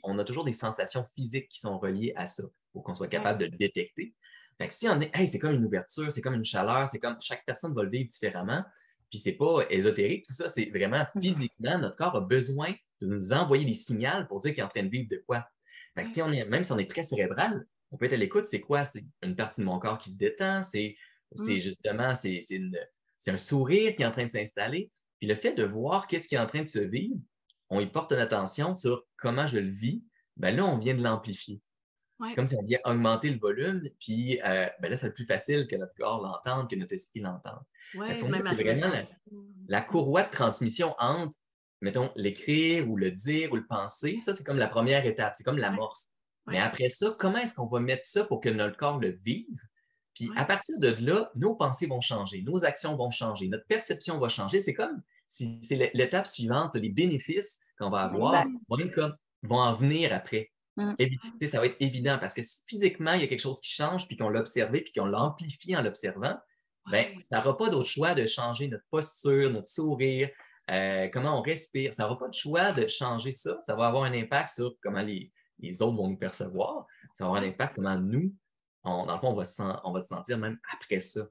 Speaker 3: on a toujours des sensations physiques qui sont reliées à ça pour qu'on soit capable de le détecter. Fait que si on est, hey, c'est comme une ouverture, c'est comme une chaleur, c'est comme chaque personne va le vivre différemment. Puis c'est pas ésotérique, tout ça, c'est vraiment physiquement, notre corps a besoin de nous envoyer des signaux pour dire qu'il est en train de vivre de quoi. Fait que même si on est très cérébral, on peut être à l'écoute, c'est quoi? C'est une partie de mon corps qui se détend, c'est justement, c'est un sourire qui est en train de s'installer. Puis le fait de voir qu'est-ce qui est en train de se vivre, on y porte l'attention sur comment je le vis, ben là, on vient de l'amplifier.
Speaker 1: Ouais.
Speaker 3: C'est comme si on vient augmenter le volume, puis ben là, c'est plus facile que notre corps l'entende, que notre esprit l'entende.
Speaker 1: Ouais,
Speaker 3: pour moi,
Speaker 1: même
Speaker 3: c'est vraiment la courroie de transmission entre, mettons, l'écrire ou le dire ou le penser. Ça, c'est comme la première étape, c'est comme l'amorce. Mais après ça, comment est-ce qu'on va mettre ça pour que notre corps le vive? Puis à partir de là, nos pensées vont changer, nos actions vont changer, notre perception va changer. C'est comme si c'est l'étape suivante, les bénéfices qu'on va avoir vont en venir après. Ça va être évident parce que si physiquement, il y a quelque chose qui change, puis qu'on l'a observé, puis qu'on l'amplifie en l'observant, ben, ça n'aura pas d'autre choix de changer notre posture, notre sourire, comment on respire. Ça n'aura pas de choix de changer ça. Ça va avoir un impact sur comment les autres vont nous percevoir. Ça va avoir un impact comment nous, dans le fond, on va se sentir même après ça.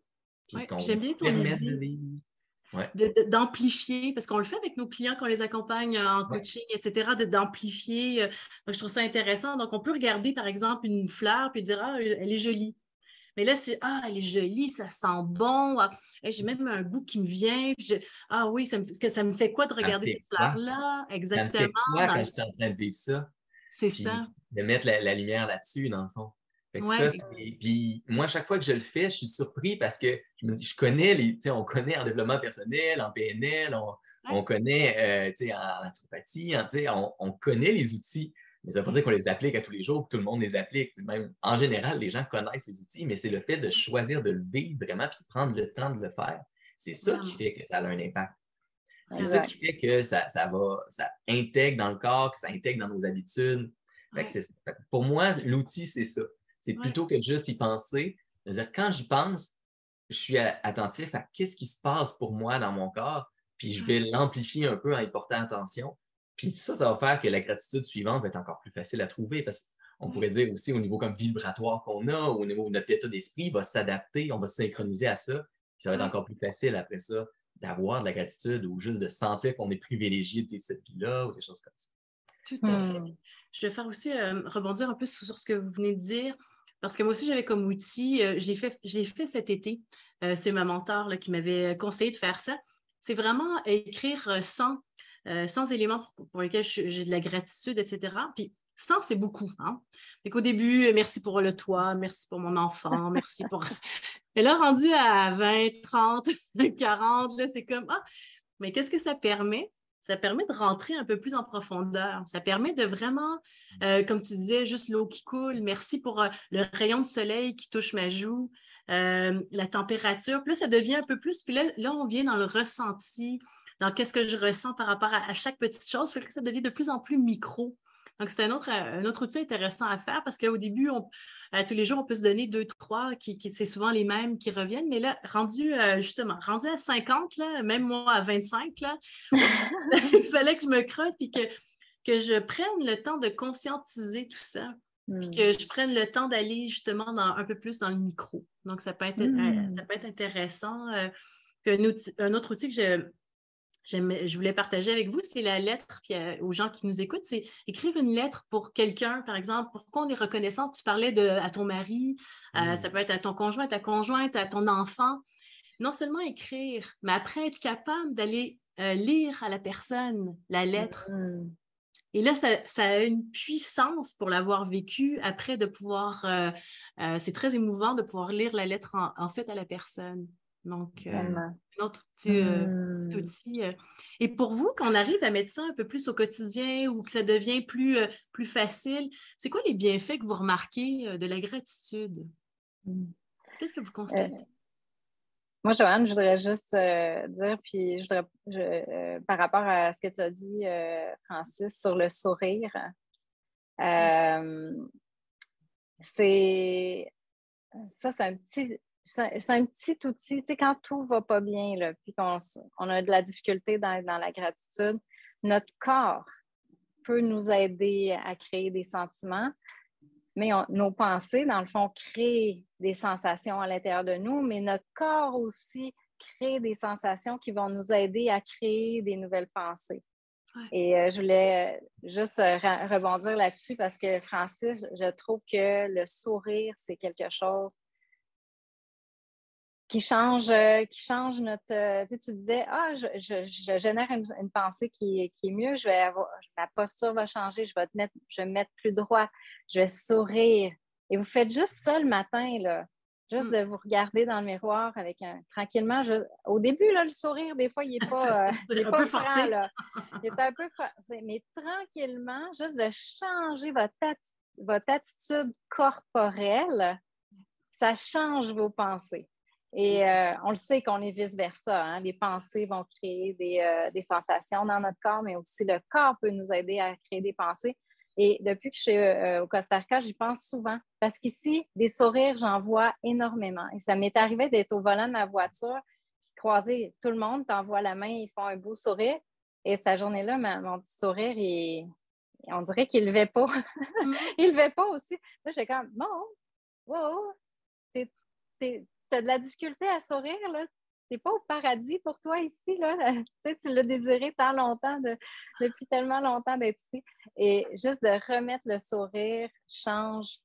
Speaker 3: Puis ce qu'on va se permettre de vivre.
Speaker 1: D'amplifier, parce qu'on le fait avec nos clients quand on les accompagne en coaching, etc., d'amplifier. Donc, je trouve ça intéressant. Donc, on peut regarder, par exemple, une fleur puis dire, ah, elle est jolie. Mais là, c'est, ah, elle est jolie, ça sent bon. Ah, j'ai même un goût qui me vient. Puis ah oui, ça me fait quoi de regarder cette fleur-là? Exactement.
Speaker 3: Ça me fait quoi quand je suis en train de vivre ça?
Speaker 1: C'est
Speaker 3: puis
Speaker 1: ça.
Speaker 3: De mettre la lumière là-dessus, dans le fond. Fait que puis moi, chaque fois que je le fais, je suis surpris parce que je me dis, je connais on connaît en développement personnel, en PNL, on connaît en naturopathie, on connaît les outils, mais ça ne veut pas dire qu'on les applique à tous les jours, que tout le monde les applique. Même, en général, les gens connaissent les outils, mais c'est le fait de choisir de le vivre vraiment puis de prendre le temps de le faire. C'est ça qui fait que ça a un impact. C'est ça qui fait que ça intègre dans le corps, que ça intègre dans nos habitudes. Pour moi, l'outil, c'est ça. C'est plutôt que juste y penser. C'est-à-dire, quand j'y pense, je suis attentif à qu'est-ce qui se passe pour moi dans mon corps, puis je vais l'amplifier un peu en y portant attention. Puis ça va faire que la gratitude suivante va être encore plus facile à trouver parce qu'on pourrait dire aussi au niveau comme vibratoire qu'on a, au niveau de notre état d'esprit, il va s'adapter, on va se synchroniser à ça. Puis ça va être encore plus facile après ça d'avoir de la gratitude ou juste de sentir qu'on est privilégié de vivre cette vie-là ou des choses comme ça.
Speaker 1: Tout à fait. Je vais faire aussi rebondir un peu sur ce que vous venez de dire. Parce que moi aussi, j'avais comme outil, je l'ai fait cet été. C'est ma mentor là, qui m'avait conseillé de faire ça. C'est vraiment écrire 100 éléments pour lesquels j'ai de la gratitude, etc. Puis 100, c'est beaucoup. Hein? Fait qu'au début, merci pour le toit, merci pour mon enfant, merci pour... Et là, rendu à 20, 30, 40, là, c'est comme, ah, mais qu'est-ce que ça permet? Ça permet de rentrer un peu plus en profondeur. Ça permet de vraiment, comme tu disais, juste l'eau qui coule. Merci pour le rayon de soleil qui touche ma joue, la température. Puis là, ça devient un peu plus. Puis là, on vient dans le ressenti, dans qu'est-ce que je ressens par rapport à chaque petite chose. Fait que ça devient de plus en plus micro. Donc, c'est un autre outil intéressant à faire parce qu'au début, tous les jours, on peut se donner 2, 3, c'est souvent les mêmes qui reviennent. Mais là, rendu à 50, là, même moi à 25, là, il fallait que je me creuse et que je prenne le temps de conscientiser tout ça. Puis que je prenne le temps d'aller justement un peu plus dans le micro. Donc, ça peut être intéressant. Puis un autre outil que je voulais partager avec vous, c'est la lettre. Puis aux gens qui nous écoutent, c'est écrire une lettre pour quelqu'un, par exemple, pourquoi on est reconnaissant. Tu parlais à ton mari, ça peut être à ton conjoint, ta conjointe, à ton enfant. Non seulement écrire, mais après être capable d'aller lire à la personne la lettre. Et là, ça a une puissance pour l'avoir vécu, après de pouvoir, c'est très émouvant de pouvoir lire la lettre ensuite à la personne. Donc, un autre petit outil. Et pour vous, quand on arrive à mettre ça un peu plus au quotidien ou que ça devient plus facile, c'est quoi les bienfaits que vous remarquez de la gratitude? Qu'est-ce que vous constatez?
Speaker 2: Moi, Joanne, je voudrais juste dire, puis par rapport à ce que tu as dit, Francis, sur le sourire, c'est un petit outil. Tu sais, quand tout va pas bien, là, puis on a de la difficulté dans la gratitude, notre corps peut nous aider à créer des sentiments. Mais nos pensées, dans le fond, créent des sensations à l'intérieur de nous, mais notre corps aussi crée des sensations qui vont nous aider à créer des nouvelles pensées. Ouais. Et je voulais juste rebondir là-dessus parce que, Francis, je trouve que le sourire, c'est quelque chose qui change notre... tu disais, je génère une pensée qui est mieux, ma posture va changer, je vais me mettre plus droit, je vais sourire. Et vous faites juste ça le matin, là, juste de vous regarder dans le miroir tranquillement. Au début, là, le sourire, des fois, il n'est pas, il est pas franc, là. Il est un peu forcé, mais tranquillement, juste de changer votre attitude corporelle, ça change vos pensées. Et on le sait qu'on est vice-versa. Hein? Les pensées vont créer des sensations dans notre corps, mais aussi le corps peut nous aider à créer des pensées. Et depuis que je suis au Costa Rica, j'y pense souvent. Parce qu'ici, des sourires, j'en vois énormément. Et ça m'est arrivé d'être au volant de ma voiture, puis de croiser tout le monde, t'envoies la main, ils font un beau sourire. Et cette journée-là, mon petit sourire, on dirait qu'il ne levait pas. Il ne levait pas aussi. Là, j'étais comme, bon, wow, t'as de la difficulté à sourire, là. C'est pas au paradis pour toi ici, là. Tu l'as désiré tant longtemps, depuis tellement longtemps d'être ici. Et juste de remettre le sourire change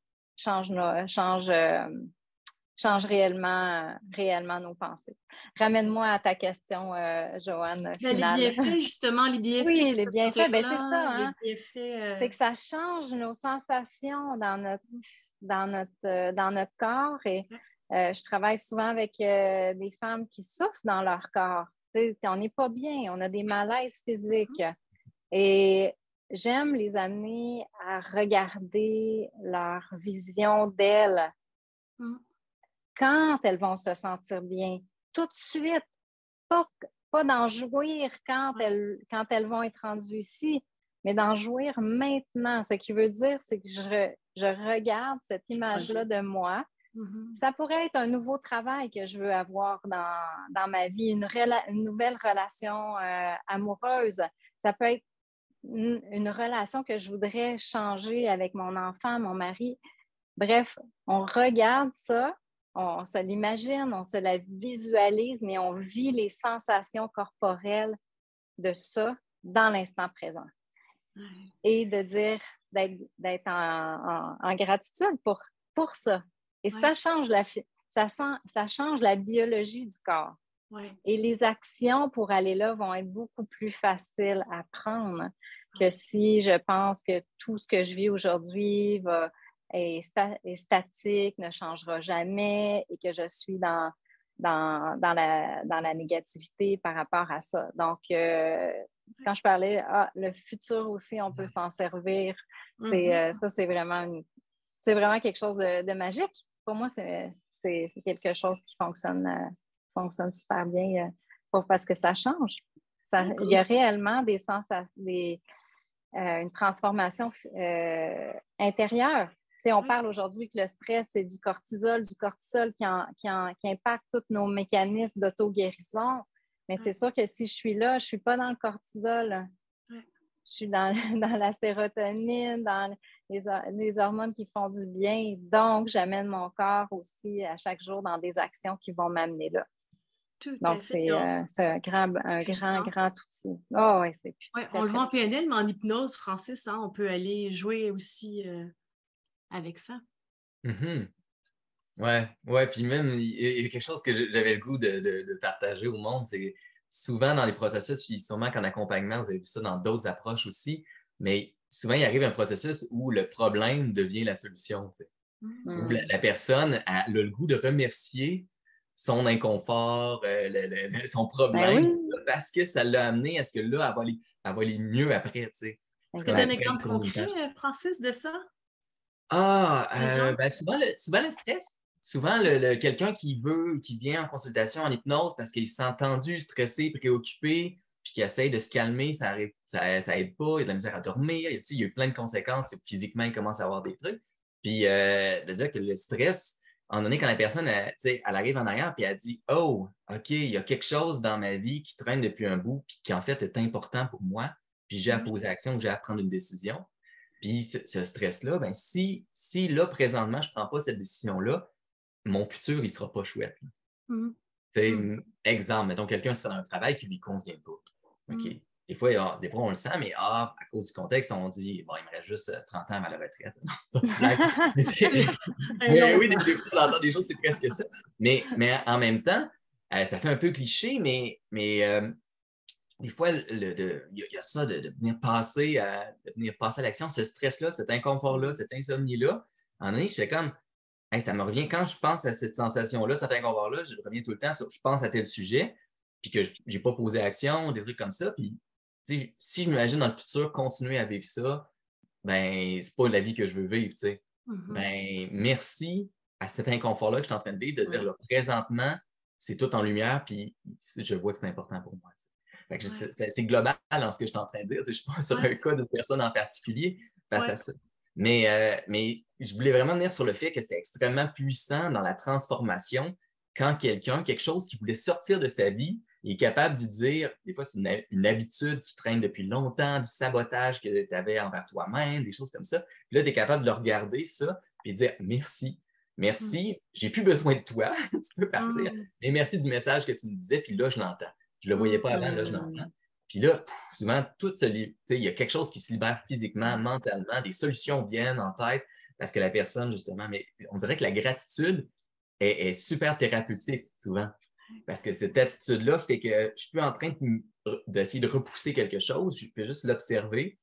Speaker 2: réellement nos pensées. Ramène-moi à ta question, Joanne, finale.
Speaker 1: Les bienfaits, justement, les bienfaits.
Speaker 2: Oui, les bienfaits, c'est ça. Hein? C'est que ça change nos sensations dans notre corps. Et je travaille souvent avec des femmes qui souffrent dans leur corps. T'sais, on n'est pas bien, on a des malaises physiques. Et j'aime les amener à regarder leur vision d'elles. Quand elles vont se sentir bien, tout de suite, pas d'en jouir quand elles vont être rendues ici, mais d'en jouir maintenant. Ce qui veut dire, c'est que je regarde cette image-là de moi. Ça pourrait être un nouveau travail que je veux avoir dans ma vie, une nouvelle relation amoureuse. Ça peut être une relation que je voudrais changer avec mon enfant, mon mari. Bref, on regarde ça, on se l'imagine, on se la visualise, mais on vit les sensations corporelles de ça dans l'instant présent. Et de dire, d'être en gratitude pour ça. Et ça change ça change la biologie du corps. Et les actions pour aller là vont être beaucoup plus faciles à prendre que si je pense que tout ce que je vis aujourd'hui est statique, ne changera jamais et que je suis dans la négativité par rapport à ça. Donc, quand je parlais, le futur aussi, on peut s'en servir. Ça, c'est vraiment quelque chose de magique. Pour moi, c'est quelque chose qui fonctionne super bien parce que ça change. Il y a réellement une transformation intérieure. T'sais, on parle aujourd'hui que le stress, c'est du cortisol qui impacte tous nos mécanismes d'auto-guérison. Mais c'est sûr que si je suis là, je ne suis pas dans le cortisol. Je suis dans la sérotonine, dans les hormones qui font du bien. Donc, j'amène mon corps aussi à chaque jour dans des actions qui vont m'amener là.
Speaker 1: Tout à
Speaker 2: Donc,
Speaker 1: fait.
Speaker 2: c'est un grand outil. Oh, oui, c'est
Speaker 1: Ouais,
Speaker 2: très,
Speaker 1: on le
Speaker 2: très
Speaker 1: voit en
Speaker 2: puissant.
Speaker 1: PNL, mais en hypnose, Francis, hein, on peut aller jouer aussi avec ça.
Speaker 3: Mhm. Ouais, ouais, puis même, il y a quelque chose que j'avais le goût de partager au monde, c'est souvent dans les processus, puis sûrement qu'en accompagnement, vous avez vu ça dans d'autres approches aussi, mais souvent, il arrive un processus où le problème devient la solution, tu sais. Où
Speaker 2: Mm.
Speaker 3: la personne a le goût de remercier son inconfort, son
Speaker 2: Ben
Speaker 3: problème,
Speaker 2: oui,
Speaker 3: parce que ça l'a amené à ce que là, elle va aller mieux après, tu sais. C'est
Speaker 1: Est-ce que
Speaker 3: comme
Speaker 1: tu as un
Speaker 3: après le
Speaker 1: exemple
Speaker 3: tour d'une
Speaker 1: concret,
Speaker 3: page.
Speaker 1: Francis, de ça?
Speaker 3: Ben souvent le stress. Souvent, quelqu'un qui vient en consultation en hypnose parce qu'il s'est tendu, stressé, préoccupé, puis qui essaye de se calmer, ça aide pas, il a de la misère à dormir, il y a eu plein de conséquences, physiquement, il commence à avoir des trucs. Puis, de dire que le stress, à un moment donné, quand la personne, elle arrive en arrière, puis elle dit, oh, OK, il y a quelque chose dans ma vie qui traîne depuis un bout, puis qui en fait est important pour moi, puis j'ai à poser action, j'ai à prendre une décision. Puis ce stress-là, ben, si là, présentement, je ne prends pas cette décision-là, mon futur, il ne sera pas chouette.
Speaker 1: Mhm.
Speaker 3: C'est
Speaker 1: Mhm.
Speaker 3: exemple, mettons, quelqu'un serait dans un travail qui ne lui convient pas. OK.
Speaker 1: Mhm.
Speaker 3: Des fois, on le sent, mais à cause du contexte, on dit, bon, il me reste juste 30 ans à la retraite. Non, c'est une blague.
Speaker 1: Un
Speaker 3: Mais
Speaker 1: long
Speaker 3: oui,
Speaker 1: temps.
Speaker 3: des fois, on entend des choses, c'est presque ça. Mais en même temps, ça fait un peu cliché, mais des fois, il y a ça de venir passer à l'action, ce stress-là, cet inconfort-là, cette insomnie-là. À un moment donné, je fais comme, hey, ça me revient quand je pense à cette sensation-là, cet inconfort-là, je reviens tout le temps sur, je pense à tel sujet, puis que je n'ai pas posé action, des trucs comme ça. Puis, si je m'imagine dans le futur continuer à vivre ça, ben, c'est pas la vie que je veux vivre, tu sais.
Speaker 1: Mhm.
Speaker 3: Ben, merci à cet inconfort-là que je suis en train de vivre, de dire,
Speaker 1: Ouais.
Speaker 3: là, présentement, c'est tout en lumière, puis je vois que c'est important pour moi. Fait que
Speaker 1: Ouais.
Speaker 3: c'est assez global dans ce que je suis en train de dire. Je ne suis pas sur
Speaker 1: Ouais.
Speaker 3: un cas d'une personne en particulier face à
Speaker 1: Ouais.
Speaker 3: ça. Mais je voulais vraiment venir sur le fait que c'était extrêmement puissant dans la transformation quand quelque chose qui voulait sortir de sa vie, est capable d'y dire, des fois, c'est une habitude qui traîne depuis longtemps, du sabotage que tu avais envers toi-même, des choses comme ça. Puis là, tu es capable de le regarder, ça, et de dire merci.
Speaker 1: Mhm.
Speaker 3: Merci, j'ai plus besoin de toi, tu peux partir.
Speaker 1: Mhm.
Speaker 3: Mais merci du message que tu me disais, puis là, je l'entends. Je ne le voyais pas avant, là, je l'entends.
Speaker 2: Mm.
Speaker 3: Puis là, souvent, il y a quelque chose qui se libère physiquement, mentalement, des solutions viennent en tête parce que la personne, justement, mais on dirait que la gratitude est super thérapeutique souvent. Parce que cette attitude-là fait que je ne suis plus en train d'essayer de repousser quelque chose, je peux juste l'observer.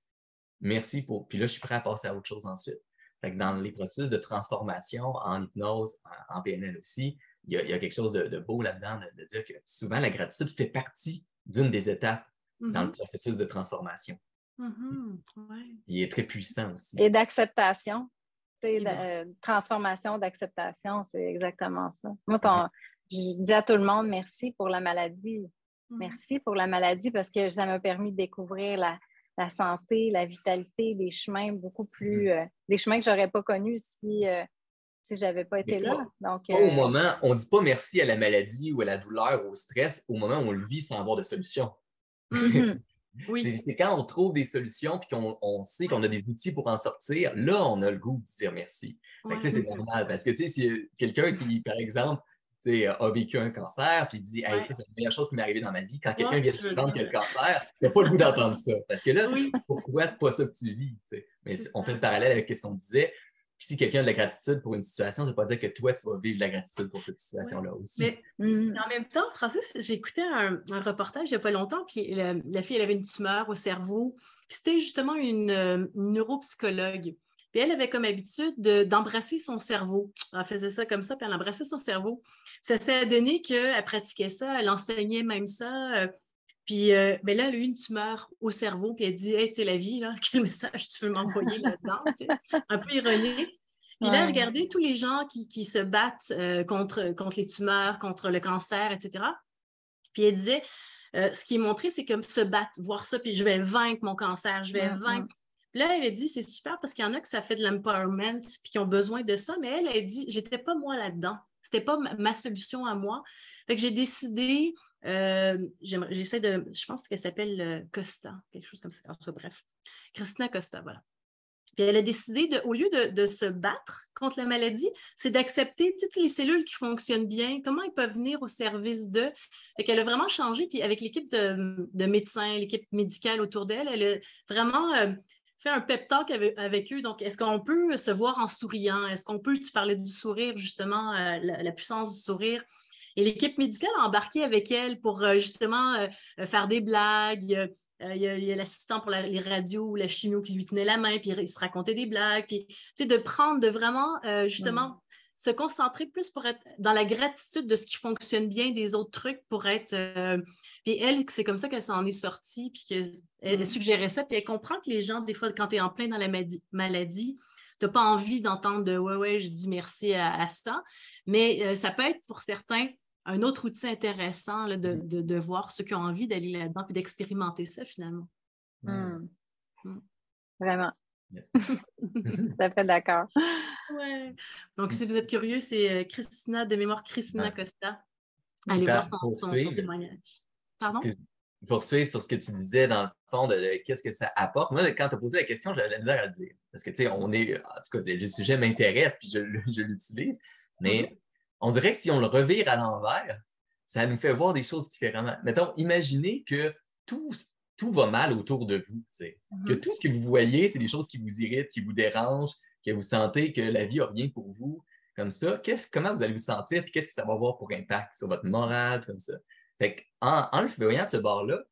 Speaker 3: Merci pour. Puis là, je suis prêt à passer à autre chose ensuite. Fait que dans les processus de transformation en hypnose, en PNL aussi, il y a quelque chose de beau là-dedans, de dire que souvent la gratitude fait partie d'une des étapes dans le
Speaker 1: Mhm.
Speaker 3: processus de transformation.
Speaker 1: Mhm. Ouais.
Speaker 3: Il est très puissant aussi.
Speaker 2: Et d'acceptation. Tu sais,
Speaker 1: Et donc,
Speaker 2: transformation, d'acceptation, c'est exactement ça. Moi,
Speaker 3: Mhm.
Speaker 2: je dis à tout le monde merci pour la maladie.
Speaker 1: mhm.
Speaker 2: Merci pour la maladie parce que ça m'a permis de découvrir la santé, la vitalité, des chemins beaucoup plus, des chemins que j'aurais pas connus si j'avais pas
Speaker 3: Mais
Speaker 2: été là. Donc,
Speaker 3: pas au moment, on ne dit pas merci à la maladie ou à la douleur ou au stress au moment où on le vit sans avoir de solution.
Speaker 2: mhm.
Speaker 1: Oui.
Speaker 3: C'est quand on trouve des solutions et qu'on sait qu'on a des outils pour en sortir, là, on a le goût de dire merci. Fait que,
Speaker 1: Ouais.
Speaker 3: c'est normal parce que si quelqu'un qui, par exemple, a vécu un cancer puis dit hey,
Speaker 1: Ouais.
Speaker 3: ça, c'est la meilleure chose qui m'est arrivée dans ma vie, quand
Speaker 1: Ouais,
Speaker 3: quelqu'un vient de
Speaker 1: je veux
Speaker 3: t'apprendre qu'il y a
Speaker 1: dire.
Speaker 3: le cancer, tu n'as pas le goût d'entendre ça. Parce que là,
Speaker 1: Oui,
Speaker 3: pourquoi c'est pas ça que tu vis? T'sais? Mais
Speaker 1: c'est
Speaker 3: on fait
Speaker 1: ça.
Speaker 3: le parallèle avec ce qu'on disait. Si quelqu'un a de la gratitude pour une situation, ça ne veut pas dire que toi, tu vas vivre de la gratitude pour cette
Speaker 1: Ouais.
Speaker 3: situation-là aussi.
Speaker 1: Mais
Speaker 2: Mhm.
Speaker 1: en même temps, Francis, j'ai écouté un reportage il n'y a pas longtemps, puis la fille, elle avait une tumeur au cerveau. Puis c'était justement une neuropsychologue. Puis elle avait comme habitude d'embrasser son cerveau. Elle faisait ça comme ça, puis elle embrassait son cerveau. Ça s'est donné qu'elle pratiquait ça, elle enseignait même ça. Puis ben là, elle a eu une tumeur au cerveau, puis elle dit hey, tu sais, la vie, là, quel message tu veux m'envoyer là-dedans? Un peu ironique. Puis là,
Speaker 2: Ouais.
Speaker 1: regardez tous les gens qui se battent contre les tumeurs, contre le cancer, etc. Puis elle disait, ce qui est montré, c'est comme se battre, voir ça, puis je vais vaincre mon cancer, je vais vaincre.
Speaker 2: Mhm.
Speaker 1: Puis là, elle a dit, c'est super parce qu'il y en a que ça fait de l'empowerment, puis qui ont besoin de ça, mais elle a dit, j'étais pas moi là-dedans. C'était pas ma solution à moi. Fait que j'ai décidé, j'essaie je pense qu'elle s'appelle Costa, quelque chose comme ça. En tout cas, bref, Christina Costa, voilà. Puis elle a décidé, au lieu de se battre contre la maladie, c'est d'accepter toutes les cellules qui fonctionnent bien, comment elles peuvent venir au service d'eux. Fait qu'elle a vraiment changé, puis avec l'équipe de médecins, l'équipe médicale autour d'elle, elle a vraiment fait un pep talk avec eux. Donc, est-ce qu'on peut se voir en souriant? Est-ce qu'on peut, tu parlais du sourire, justement, la puissance du sourire. Et l'équipe médicale a embarqué avec elle pour justement faire des blagues. Il y a l'assistant pour les radios ou la chimio qui lui tenait la main, puis il se racontait des blagues. Puis, de vraiment, justement, se concentrer plus pour être dans la gratitude de ce qui fonctionne bien, des autres trucs pour être... Puis elle, c'est comme ça qu'elle s'en est sortie, puis qu'elle suggérait ça. Puis elle comprend que les gens, des fois, quand tu es en plein dans la maladie, tu n'as pas envie d'entendre de « ouais, je dis merci à ça ». Mais ça peut être pour certains un autre outil intéressant là, de voir ceux qui ont envie d'aller là-dedans et d'expérimenter ça finalement.
Speaker 2: Vraiment. Yes. Tout à fait d'accord.
Speaker 1: Ouais. Donc, si vous êtes curieux, c'est Christina, de mémoire Christina Costa. Allez voir son témoignage. Pardon?
Speaker 3: Poursuivre sur ce que tu disais dans le fond de qu'est-ce que ça apporte. Moi, quand tu as posé la question, j'avais la misère à le dire. Parce que, tu sais, en tout cas, le sujet m'intéresse puis je l'utilise. Mais on dirait que si on le revire à l'envers, ça nous fait voir des choses différemment. Mettons, imaginez que tout va mal autour de vous. Que tout ce que vous voyez, c'est des choses qui vous irritent, qui vous dérangent, que vous sentez que la vie n'a rien pour vous. Comme ça, comment vous allez vous sentir puis qu'est-ce que ça va avoir pour impact sur votre morale, comme ça. Fait en le voyant de ce bord-là,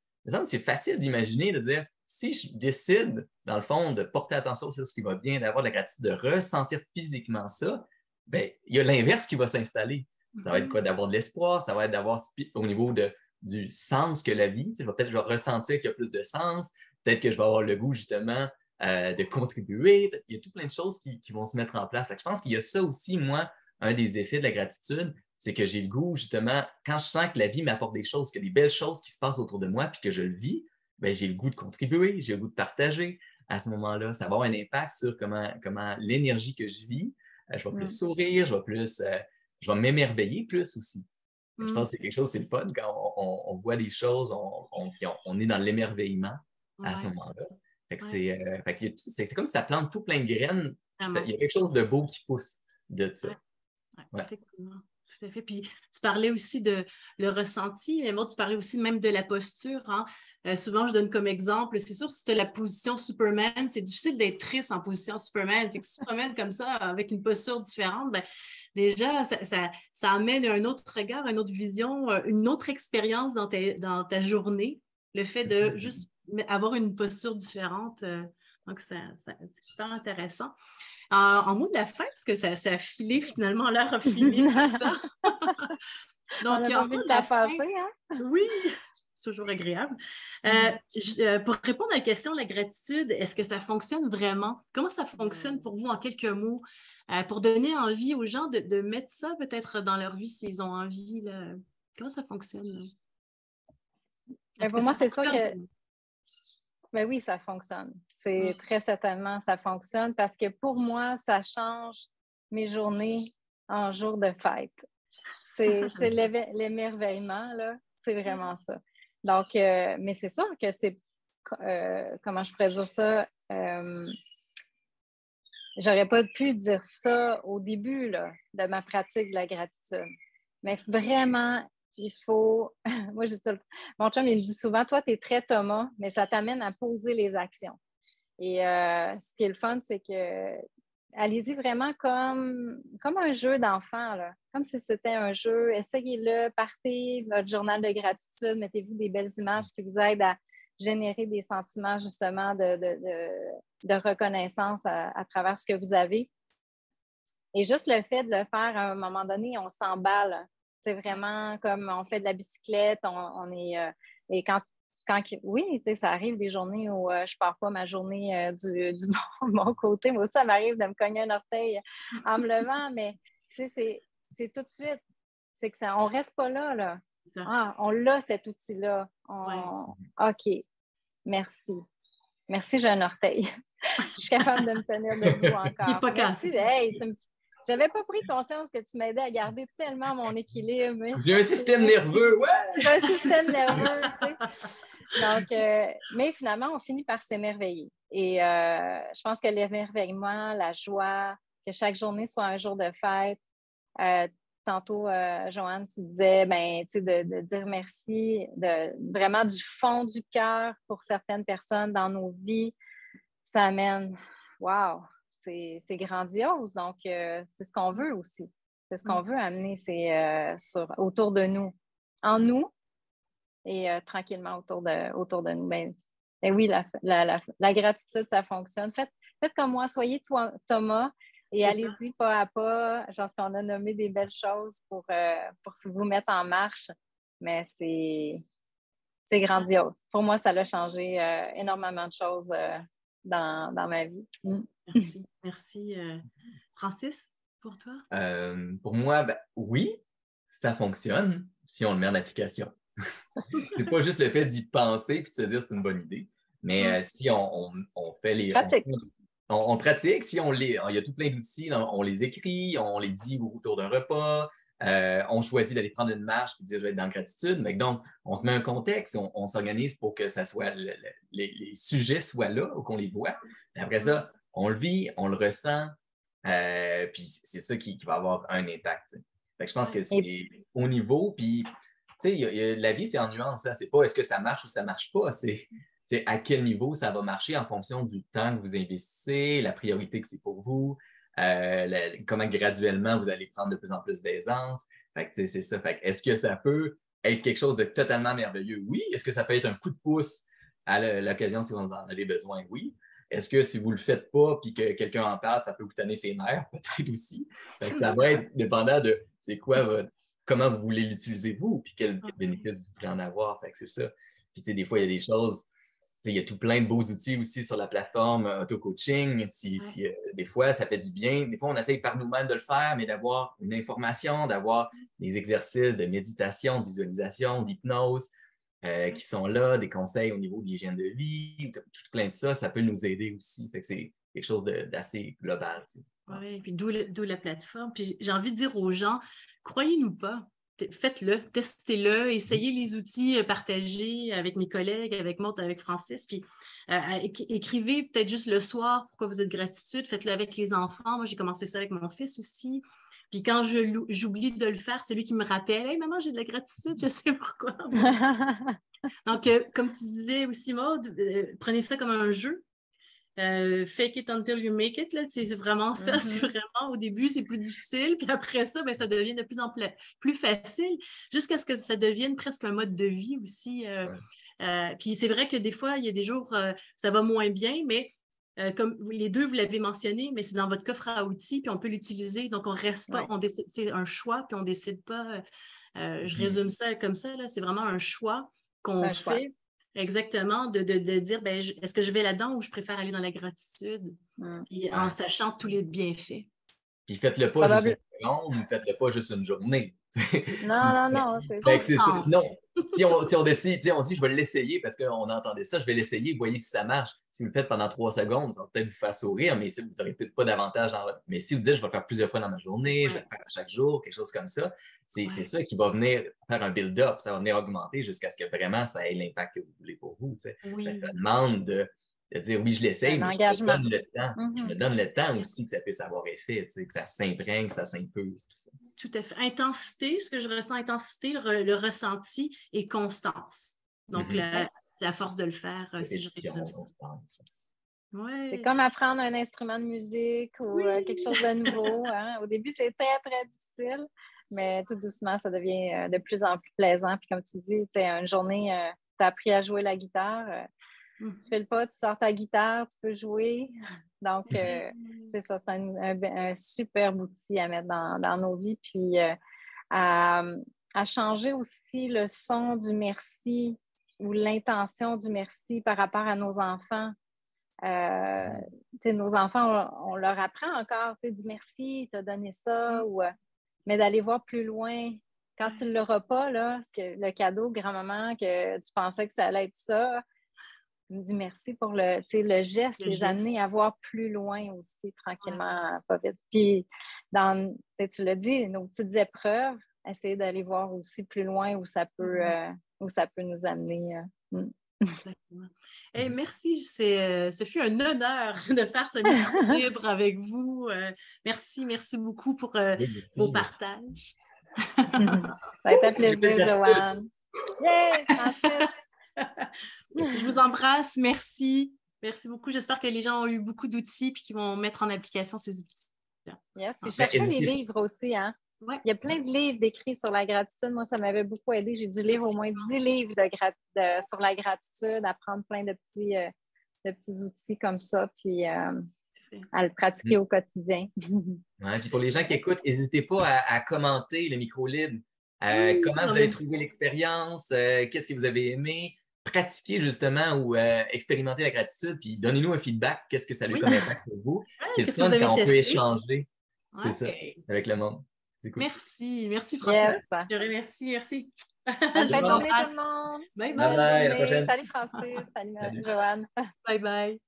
Speaker 3: c'est facile d'imaginer, de dire, si je décide, dans le fond, de porter attention sur ce qui va bien, d'avoir de la gratitude, de ressentir physiquement ça, bien, il y a l'inverse qui va s'installer. Ça va être quoi? D'avoir de l'espoir, ça va être d'avoir au niveau du sens que la vie. Je vais ressentir qu'il y a plus de sens, peut-être que je vais avoir le goût, justement, de contribuer. Il y a tout plein de choses qui vont se mettre en place. Je pense qu'il y a ça aussi, moi, un des effets de la gratitude, c'est que j'ai le goût, justement, quand je sens que la vie m'apporte des choses, qu'il y a des belles choses qui se passent autour de moi, puis que je le vis, bien, j'ai le goût de contribuer, j'ai le goût de partager. À ce moment-là, ça va avoir un impact sur comment l'énergie que je vis, je vais plus sourire, je vais m'émerveiller plus aussi. Je pense que c'est quelque chose, c'est le fun quand on voit des choses, on est dans l'émerveillement à ce moment-là. C'est comme si ça plante tout plein de graines, puis il y a quelque chose de beau qui pousse de ça.
Speaker 1: Effectivement. Tout à fait. Puis tu parlais aussi de le ressenti, mais moi, tu parlais aussi même de la posture. Hein? Souvent, je donne comme exemple, c'est sûr, si tu as la position Superman, c'est difficile d'être triste en position Superman. Fait que si tu te promènes comme ça, avec une posture différente, ben, déjà, ça amène un autre regard, une autre vision, une autre expérience dans ta journée. Le fait de juste avoir une posture différente. Donc, c'est super intéressant. En mot de la fin, parce que ça a filé finalement, l'heure a filé comme ça.
Speaker 2: Donc, on a envie de la passer, hein?
Speaker 1: Oui, c'est toujours agréable. Pour répondre à la question de la gratitude, est-ce que ça fonctionne vraiment? Comment ça fonctionne pour vous en quelques mots? Pour donner envie aux gens de mettre ça peut-être dans leur vie s'ils ont envie. Là. Comment ça fonctionne?
Speaker 2: Pour moi, c'est sûr que... Ben oui, ça fonctionne. C'est très certainement, ça fonctionne parce que pour moi, ça change mes journées en jours de fête. C'est l'émerveillement, là. C'est vraiment ça. Donc, mais c'est sûr que c'est, comment je pourrais dire ça, j'aurais pas pu dire ça au début là, de ma pratique de la gratitude. Mais vraiment, il faut... Moi, mon chum, il me dit souvent, toi, tu es très Thomas, mais ça t'amène à poser les actions. Et ce qui est le fun, c'est que allez-y vraiment comme un jeu d'enfant, là. Comme si c'était un jeu. Essayez-le, partez votre journal de gratitude, mettez-vous des belles images qui vous aident à générer des sentiments, justement, de reconnaissance à travers ce que vous avez. Et juste le fait de le faire à un moment donné, on s'emballe. C'est vraiment comme on fait de la bicyclette, on est... et quand oui, tu sais, ça arrive des journées où je pars pas ma journée du bon côté. Moi aussi, ça m'arrive de me cogner un orteil en me levant, mais tu sais, c'est tout de suite. C'est que on reste pas là. Ah, on l'a, cet outil-là. OK. Merci. Merci, j'ai un orteil. Je suis capable de me tenir debout encore.
Speaker 1: Il est pas
Speaker 2: Merci. Hey, j'avais pas pris conscience que tu m'aidais à garder tellement mon équilibre.
Speaker 3: J'ai un système nerveux, ouais!
Speaker 2: J'ai un système nerveux, tu sais. Donc, mais finalement, on finit par s'émerveiller. Et je pense que l'émerveillement, la joie, que chaque journée soit un jour de fête. Tantôt, Joanne, tu disais, de dire merci, vraiment du fond du cœur pour certaines personnes dans nos vies. Ça amène, wow, c'est grandiose. Donc, c'est ce qu'on veut aussi. C'est ce qu'on veut amener, c'est autour de nous, en nous et tranquillement autour de nous. Ben oui, la gratitude, ça fonctionne. Faites comme moi, soyez Thomas et allez-y pas à pas. Je pense qu'on a nommé des belles choses pour vous mettre en marche, mais c'est grandiose. Pour moi, ça a changé énormément de choses dans ma vie.
Speaker 1: Merci. Merci. Francis, pour toi?
Speaker 3: Pour moi, oui, ça fonctionne si on le met en application. C'est pas juste le fait d'y penser et de se dire c'est une bonne idée, mais si on fait les...
Speaker 2: Pratique.
Speaker 3: On pratique, si il y a tout plein d'outils, on les écrit, on les dit autour d'un repas, on choisit d'aller prendre une marche et dire je vais être dans la gratitude. Mais donc, on se met un contexte, on s'organise pour que ça soit les sujets soient là ou qu'on les voit. Et après ça, on le vit, on le ressent, puis c'est ça qui va avoir un impact. Fait que je pense que c'est au niveau, puis la vie, c'est en nuance. Hein. C'est pas est-ce que ça marche ou ça marche pas. C'est à quel niveau ça va marcher en fonction du temps que vous investissez, la priorité que c'est pour vous, comment graduellement vous allez prendre de plus en plus d'aisance. Fait que, c'est ça. Fait que, est-ce que ça peut être quelque chose de totalement merveilleux? Oui. Est-ce que ça peut être un coup de pouce à l'occasion si vous en avez besoin? Oui. Est-ce que si vous ne le faites pas puis que quelqu'un en parle, ça peut vous tanner ses nerfs? Peut-être aussi. Fait que ça va être dépendant de c'est quoi comment vous voulez l'utiliser vous, puis quel bénéfice vous voulez en avoir. Fait que c'est ça. Puis des fois, il y a des choses, il y a tout plein de beaux outils aussi sur la plateforme auto-coaching. Des fois, ça fait du bien. Des fois, on essaye par nous-mêmes de le faire, mais d'avoir une information, d'avoir des exercices de méditation, de visualisation, d'hypnose qui sont là, des conseils au niveau de l'hygiène de vie, tout plein de ça peut nous aider aussi. Fait que c'est quelque chose d'assez global.
Speaker 1: Oui, puis d'où la plateforme. Puis j'ai envie de dire aux gens, croyez-nous pas, faites-le, testez-le, essayez les outils partagés avec mes collègues, avec Maud, avec Francis, puis écrivez peut-être juste le soir pourquoi vous êtes gratitude, faites-le avec les enfants. Moi, j'ai commencé ça avec mon fils aussi. Puis quand j'oublie de le faire, c'est lui qui me rappelle, « Hey, maman, j'ai de la gratitude, je sais pourquoi. » Donc, comme tu disais aussi, Maud, prenez ça comme un jeu. Fake it until you make it, là, c'est vraiment ça. C'est vraiment, au début, c'est plus difficile, puis après ça, ça devient de plus en plus facile, jusqu'à ce que ça devienne presque un mode de vie aussi. Puis c'est vrai que des fois, il y a des jours, ça va moins bien, mais comme les deux, vous l'avez mentionné, mais c'est dans votre coffre à outils, puis on peut l'utiliser. Donc, on reste pas, on décide, c'est un choix, puis on décide pas. Je résume ça comme ça, là, c'est vraiment un choix qu'on fait. Exactement, de dire, est-ce que je vais là-dedans ou je préfère aller dans la gratitude, puis en sachant tous les bienfaits.
Speaker 3: Puis faites-le pas juste une seconde, faites-le pas juste une journée.
Speaker 2: Non.
Speaker 3: C'est ça. Non, si on décide, on dit je vais l'essayer parce qu'on entendait ça, je vais l'essayer, voyez si ça marche. Si vous le faites pendant 3 secondes, ça va peut-être vous faire sourire, mais vous n'aurez peut-être pas d'avantage dans votre. Mais si vous dites je vais le faire plusieurs fois dans ma journée, je vais le faire chaque jour, quelque chose comme ça, c'est ça qui va venir faire un build-up, ça va venir augmenter jusqu'à ce que vraiment ça ait l'impact que vous voulez pour vous. Ça demande de dire oui, je l'essaye, mais je me donne le temps. Je me donne le temps aussi que ça puisse avoir effet, que ça s'imprègne, que ça s'infuse. Tout ça.
Speaker 1: Tout à fait. Intensité, ce que je ressens, intensité, le ressenti et constance. Donc, c'est à force de le faire, si je résume ça.
Speaker 2: C'est comme apprendre un instrument de musique ou quelque chose de nouveau. Hein? Au début, c'est très, très difficile, mais tout doucement, ça devient de plus en plus plaisant. Puis comme tu dis, une journée, tu as appris à jouer la guitare. Tu fais le pas, tu sors ta guitare, tu peux jouer. Donc, c'est ça, c'est un superbe outil à mettre dans nos vies. Puis, à changer aussi le son du merci ou l'intention du merci par rapport à nos enfants. Nos enfants, on leur apprend encore, dis merci, tu as donné ça, mais d'aller voir plus loin. Quand tu ne l'auras pas, là, le cadeau, grand-maman, que tu pensais que ça allait être ça, me dis merci pour le geste, les amener à voir plus loin aussi, tranquillement, pas vite. Puis, tu l'as dit, nos petites épreuves, essayer d'aller voir aussi plus loin où ça peut nous amener.
Speaker 1: Exactement. Hey, merci, ce fut un honneur de faire ce micro libre avec vous. Merci beaucoup pour vos partages.
Speaker 2: Ça a été un plaisir, Joanne. Yay, Francis!
Speaker 1: Je vous embrasse, merci. Merci beaucoup. J'espère que les gens ont eu beaucoup d'outils et qu'ils vont mettre en application ces outils.
Speaker 2: Yes, puis cherchez des livres aussi, hein?
Speaker 1: Ouais.
Speaker 2: Il y a plein de livres décrits sur la gratitude. Moi, ça m'avait beaucoup aidé. J'ai dû lire au moins 10 livres sur la gratitude, apprendre plein de petits outils comme ça, puis à le pratiquer au quotidien.
Speaker 3: Ouais, puis pour les gens qui écoutent, n'hésitez pas à commenter le micro libre. Comment vous avez trouvé l'expérience? Qu'est-ce que vous avez aimé? Pratiquer justement ou expérimenter la gratitude, puis donnez-nous un feedback. Qu'est-ce que ça a eu comme impact pour vous? C'est le fun quand on peut échanger. C'est ça, avec le monde. Cool.
Speaker 1: Merci Francis.
Speaker 2: Yes.
Speaker 1: Je te remercie, merci.
Speaker 2: Bonne fin de journée tout le monde.
Speaker 1: Bye
Speaker 3: bye. À la prochaine.
Speaker 2: Salut Francis, salut Joanne.
Speaker 1: Bye bye.